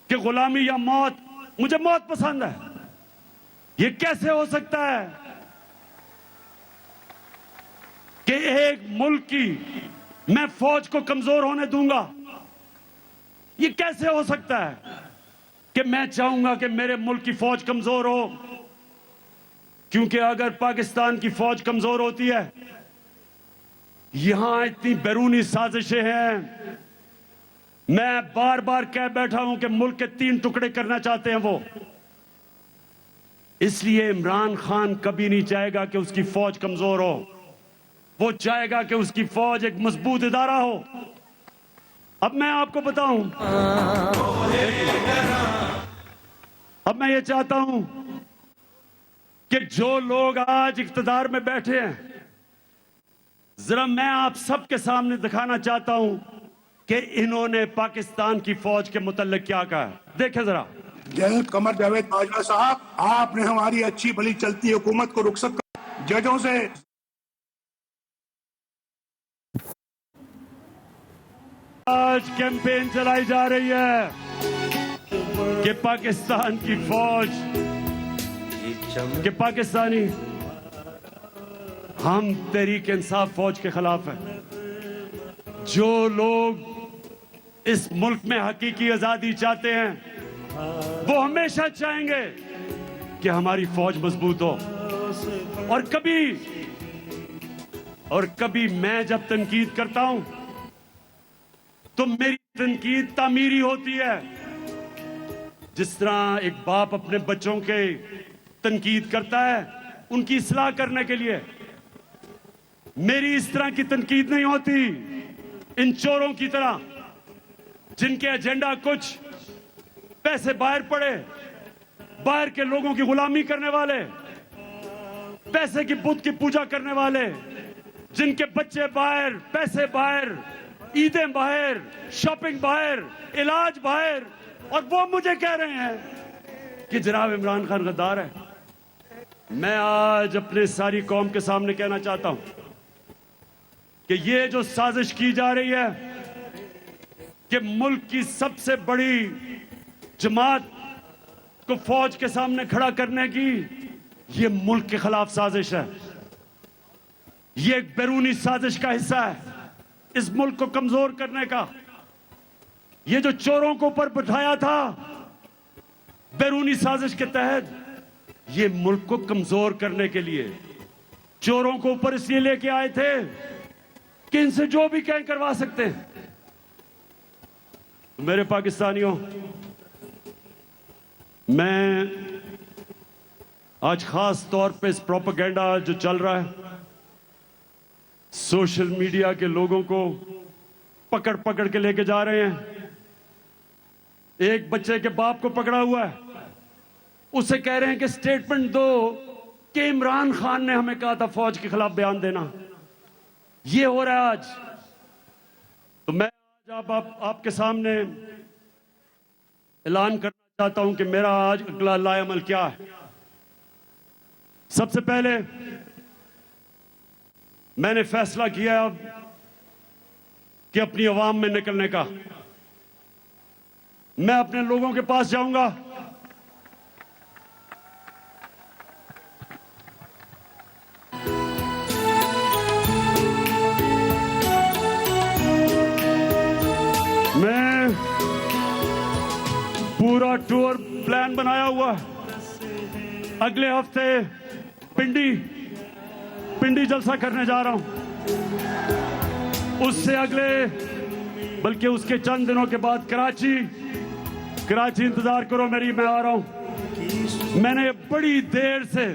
कि गुलामी या मौत, मुझे मौत पसंद है। ये कैसे हो सकता है कि एक मुल्क की मैं फौज को कमजोर होने दूंगा? ये कैसे हो सकता है कि मैं चाहूंगा कि मेरे मुल्क की फौज कमजोर हो? क्योंकि अगर पाकिस्तान की फौज कमजोर होती है, यहां इतनी बैरूनी साजिशें हैं, मैं बार बार कह बैठा हूं कि मुल्क के 3 टुकड़े करना चाहते हैं वो। इसलिए इमरान खान कभी नहीं चाहेगा कि उसकी फौज कमजोर हो। वो चाहेगा कि उसकी फौज एक मजबूत इदारा हो। अब मैं आपको बताऊं, अब मैं ये चाहता हूं कि जो लोग आज इख्तिदार में बैठे हैं, जरा मैं आप सबके सामने दिखाना चाहता हूं कि इन्होंने पाकिस्तान की फौज के मुतल्लिक क्या कहा है। देखें जरा। जय कमर जावेद बाजवा साहब, आपने हमारी अच्छी भली चलती हुकूमत को रुखसत कर जजों से आज कैंपेन चलाई जा रही है कि पाकिस्तान की फौज, कि पाकिस्तानी, हम तहरीक इंसाफ फौज के खिलाफ हैं। जो लोग इस मुल्क में हकीकी आजादी चाहते हैं, वो हमेशा चाहेंगे कि हमारी फौज मजबूत हो। और कभी मैं जब तनकीद करता हूं तो मेरी तनकीद तामीरी होती है। जिस तरह एक बाप अपने बच्चों के तनकीद करता है उनकी इस्लाह करने के लिए, मेरी इस तरह की तनकीद नहीं होती इन चोरों की तरह, जिनके एजेंडा कुछ पैसे बाहर पड़े, बाहर के लोगों की गुलामी करने वाले, पैसे की बुत की पूजा करने वाले, जिनके बच्चे बाहर, पैसे बाहर, ईदें बाहर, शॉपिंग बाहर, इलाज बाहर, और वो मुझे कह रहे हैं कि जनाब इमरान खान गद्दार है। मैं आज अपने सारी कौम के सामने कहना चाहता हूं कि ये जो साजिश की जा रही है कि मुल्क की सबसे बड़ी जमात को फौज के सामने खड़ा करने की, ये मुल्क के खिलाफ साजिश है। ये एक बैरूनी साजिश का हिस्सा है इस मुल्क को कमजोर करने का। ये जो चोरों को ऊपर बिठाया था बैरूनी साजिश के तहत, ये मुल्क को कमजोर करने के लिए चोरों को ऊपर इसलिए लेके आए थे कि इनसे जो भी कहें करवा सकते हैं। मेरे पाकिस्तानियों, मैं आज खास तौर पे इस प्रोपेगेंडा जो चल रहा है, सोशल मीडिया के लोगों को पकड़ पकड़ के लेके जा रहे हैं। एक बच्चे के बाप को पकड़ा हुआ है, उसे कह रहे हैं कि स्टेटमेंट दो कि इमरान खान ने हमें कहा था फौज के खिलाफ बयान देना। ये हो रहा है आज। तो मैं आज आपके सामने ऐलान करना चाहता हूं कि मेरा आज अगला लाएअमल क्या है। सबसे पहले मैंने फैसला किया अब कि अपनी आवाम में निकलने का। मैं अपने लोगों के पास जाऊंगा, मैं पूरा टूर प्लान बनाया हुआ। अगले हफ्ते पिंडी जलसा करने जा रहा हूं। उससे अगले, बल्कि उसके चंद दिनों के बाद कराची इंतजार करो मेरी, मैं आ रहा हूं। मैंने बड़ी देर से,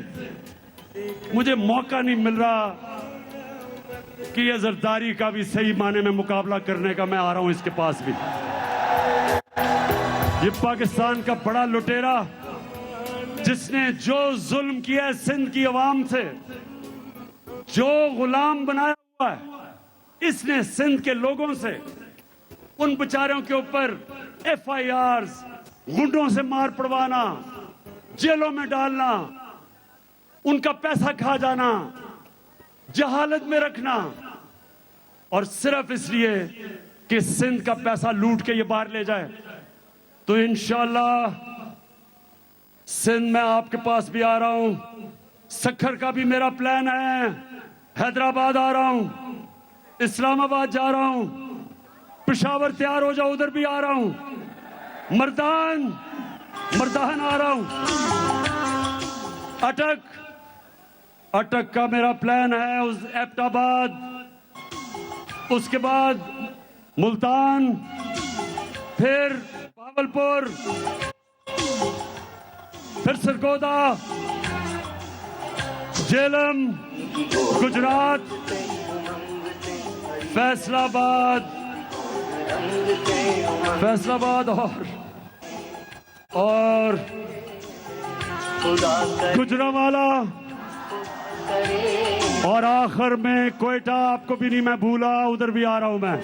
मुझे मौका नहीं मिल रहा कि ये जरदारी का भी सही माने में मुकाबला करने का। मैं आ रहा हूं इसके पास भी। ये पाकिस्तान का बड़ा लुटेरा जिसने जो जुल्म किया है सिंध की आवाम से, जो गुलाम बनाया हुआ है इसने सिंध के लोगों से, उन बेचारों के ऊपर FIRs, गुंडों से मार पड़वाना, जेलों में डालना, उनका पैसा खा जाना, जहालत में रखना, और सिर्फ इसलिए कि सिंध का पैसा लूट के ये बाहर ले जाए। तो इंशाअल्लाह सिंध में आपके पास भी आ रहा हूं। सखर का भी मेरा प्लान है, हैदराबाद आ रहा हूं, इस्लामाबाद जा रहा हूं, पेशावर तैयार हो जाओ, उधर भी आ रहा हूं, मर्दान आ रहा हूं। अटक का मेरा प्लान है, उस एबटाबाद, उसके बाद मुल्तान, फिर भावलपुर, फिर सरगोदा, झेलम, गुजरात, फैसलाबाद और गुजरांवाला, और आखिर में कोयटा। आपको भी नहीं मैं भूला, उधर भी आ रहा हूं मैं।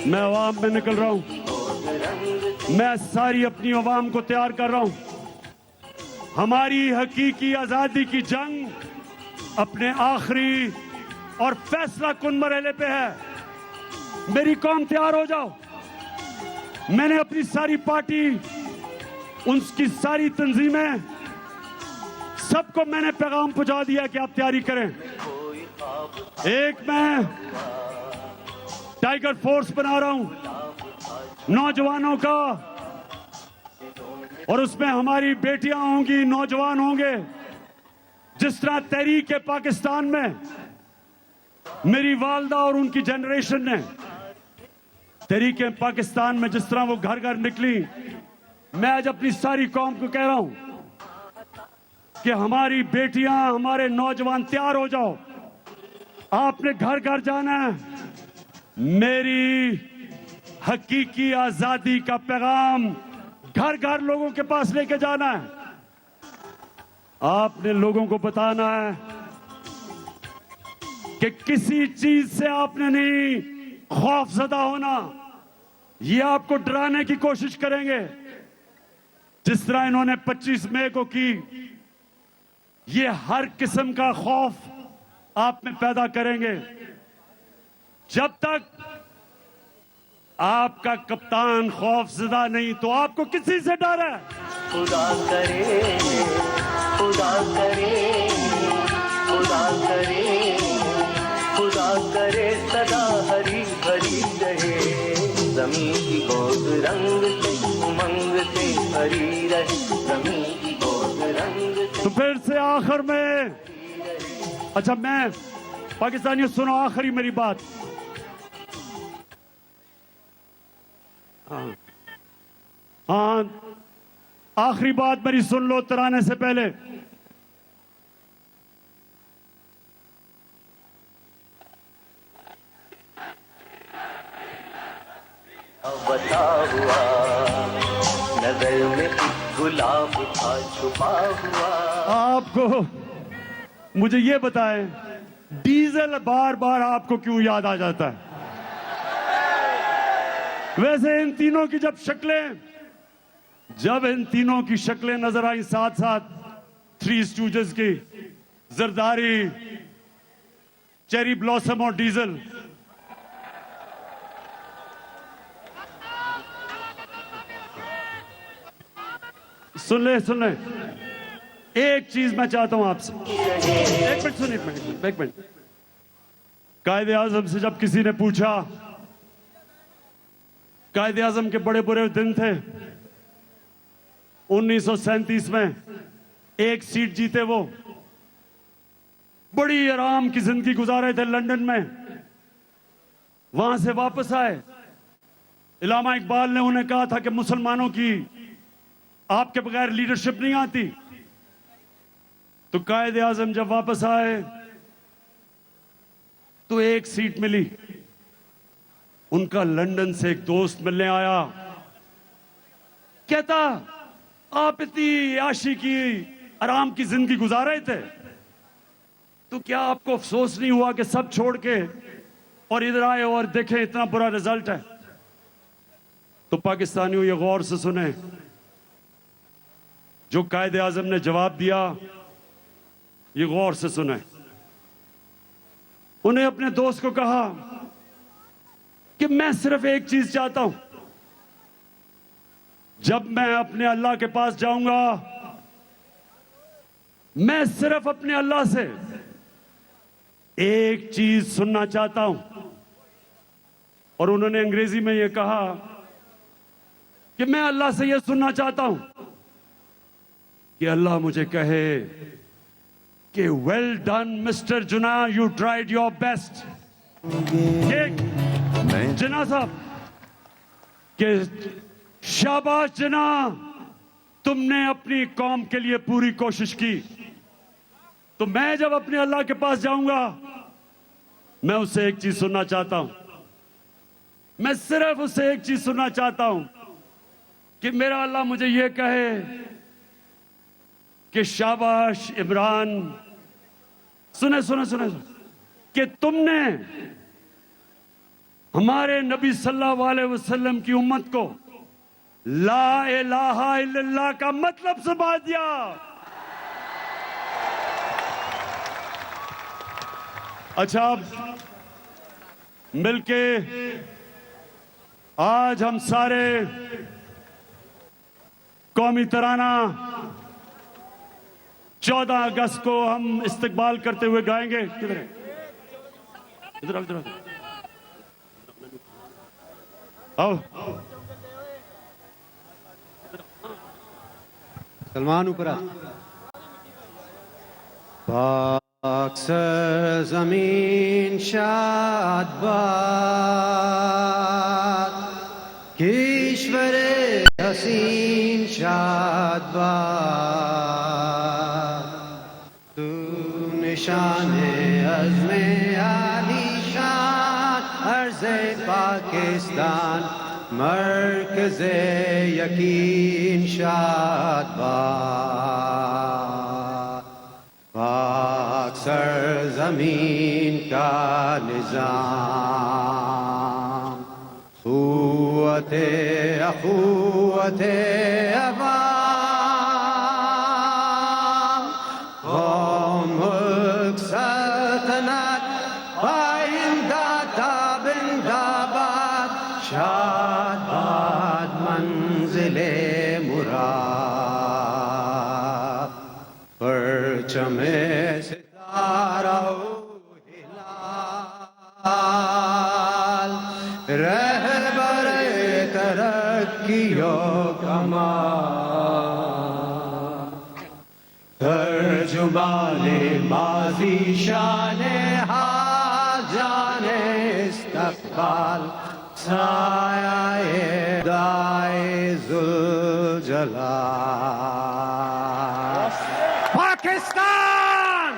मैं अवाम में निकल रहा हूं, मैं सारी अपनी अवाम को तैयार कर रहा हूं। हमारी हकीकी आजादी की जंग अपने आखिरी और फैसला कुन मरहले पे है। मेरी कौम तैयार हो जाओ। मैंने अपनी सारी पार्टी, उनकी सारी तंजीमें, सबको मैंने पैगाम पहुंचा दिया कि आप तैयारी करें। एक मैं टाइगर फोर्स बना रहा हूं नौजवानों का, और उसमें हमारी बेटियां होंगी, नौजवान होंगे। जिस तरह तहरीक पाकिस्तान में मेरी वालदा और उनकी जनरेशन ने तहरीक पाकिस्तान में जिस तरह वो घर घर निकली, मैं आज अपनी सारी कौम को कह रहा हूं कि हमारी बेटियां, हमारे नौजवान तैयार हो जाओ। आपने घर घर जाना है। मेरी हकीकी आजादी का पैगाम घर घर लोगों के पास लेके जाना है। आपने लोगों को बताना है कि किसी चीज से आपने नहीं खौफजदा होना। ये आपको डराने की कोशिश करेंगे, जिस तरह इन्होंने 25 मई को की। ये हर किस्म का खौफ आप में पैदा करेंगे। जब तक आपका कप्तान खौफजदा नहीं, तो आपको किसी से डर है? खुदा करे, खुदा करे, खुदा करे, खुदा करे सदा हरी भरी रहे। ज़मीं की गोद रंग से, उमंग से भरी रहे। ज़मीं की गोद रंग से। तो फिर से आखिर में, अच्छा मैं पाकिस्तानियों सुनो आखिरी मेरी बात। हाँ, आखिरी बात मेरी सुन लो तराने से पहले। बता हुआ नजर में गुलाब था छुपा हुआ। आपको मुझे ये बताएं, डीजल बार बार आपको क्यों याद आ जाता है? वैसे इन तीनों की जब इन तीनों की शक्लें नजर आई साथ साथ, थ्री स्टूजेस की, जरदारी, चेरी ब्लॉसम और डीजल, सुन ले एक चीज मैं चाहता हूं आपसे। एक मिनट सुनिए, एक मिनट। कायदे आजम से जब किसी ने पूछा, कायदे आजम के बड़े बुरे दिन थे 1937 में, एक सीट जीते वो, बड़ी आराम की जिंदगी गुजारे थे लंदन में। वहां से वापस आए, इलामा इकबाल ने उन्हें कहा था कि मुसलमानों की आपके बगैर लीडरशिप नहीं आती। तो कायदे आजम जब वापस आए तो एक सीट मिली। उनका लंदन से एक दोस्त मिलने आया, कहता आप इतनी आशी की आराम की जिंदगी गुजार रहे थे, तो क्या आपको अफसोस नहीं हुआ कि सब छोड़ के और इधर आए और देखें इतना बुरा रिजल्ट है? तो पाकिस्तानियों ये गौर से सुने, जो कायदे आजम ने जवाब दिया, ये गौर से सुने। उन्हें अपने दोस्त को कहा कि मैं सिर्फ एक चीज चाहता हूं, जब मैं अपने अल्लाह के पास जाऊंगा, मैं सिर्फ अपने अल्लाह से एक चीज सुनना चाहता हूं। और उन्होंने अंग्रेजी में यह कहा कि मैं अल्लाह से यह सुनना चाहता हूं कि अल्लाह मुझे कहे कि वेल डन मिस्टर जुना, यू ट्राइड योर बेस्ट। जिना साहब कि शाबाश जिना, तुमने अपनी कौम के लिए पूरी कोशिश की। तो मैं जब अपने अल्लाह के पास जाऊंगा, मैं उससे एक चीज सुनना चाहता हूं। मैं सिर्फ उससे एक चीज सुनना चाहता हूं कि मेरा अल्लाह मुझे यह कहे कि शाबाश इमरान, सुने सुने सुने, कि तुमने हमारे नबी सल्लल्लाहु अलैहि वसल्लम की उम्मत को ला इलाहा इल्लल्लाह का मतलब समझा दिया। अच्छा, अब मिलके आज हम सारे कौमी तराना 14 अगस्त को हम इस्तकबाल करते हुए गाएंगे। किधर है? इधर आओ, इधर आओ। सलमान ऊपर आ। पाक सरज़मीन शाद बाद, ईश्वर हसीन शाद बाद, तू निशाने अज़्मे आली शान, अर्ज़े पाकिस्तान मरकज़े यकीन शाद बाद। पाक सरज़मीन का निज़ाम, क़ुव्वते अख़ुव्वते अवाम, क़ौम मुल्क सल्तनत आइंदा ताबिंदाबाद, शाद बाद मंज़िले मुराद, परचमे सितारा हिलाल, रहबरे तरक्कियो कमाल, तर्जुमाने माज़ी शाने हाल, जाने इस्तक़बाल, साये दाए ज़ुल्जलाल। पाकिस्तान!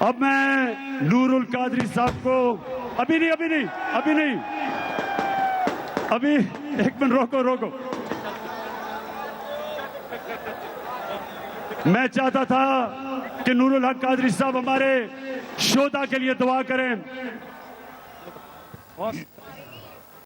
अब मैं नूरुल कादरी साहब को अभी नहीं एक मिनट रोको। मैं चाहता था कि नूरुल हक कादरी साहब हमारे शोधा के लिए दुआ करें।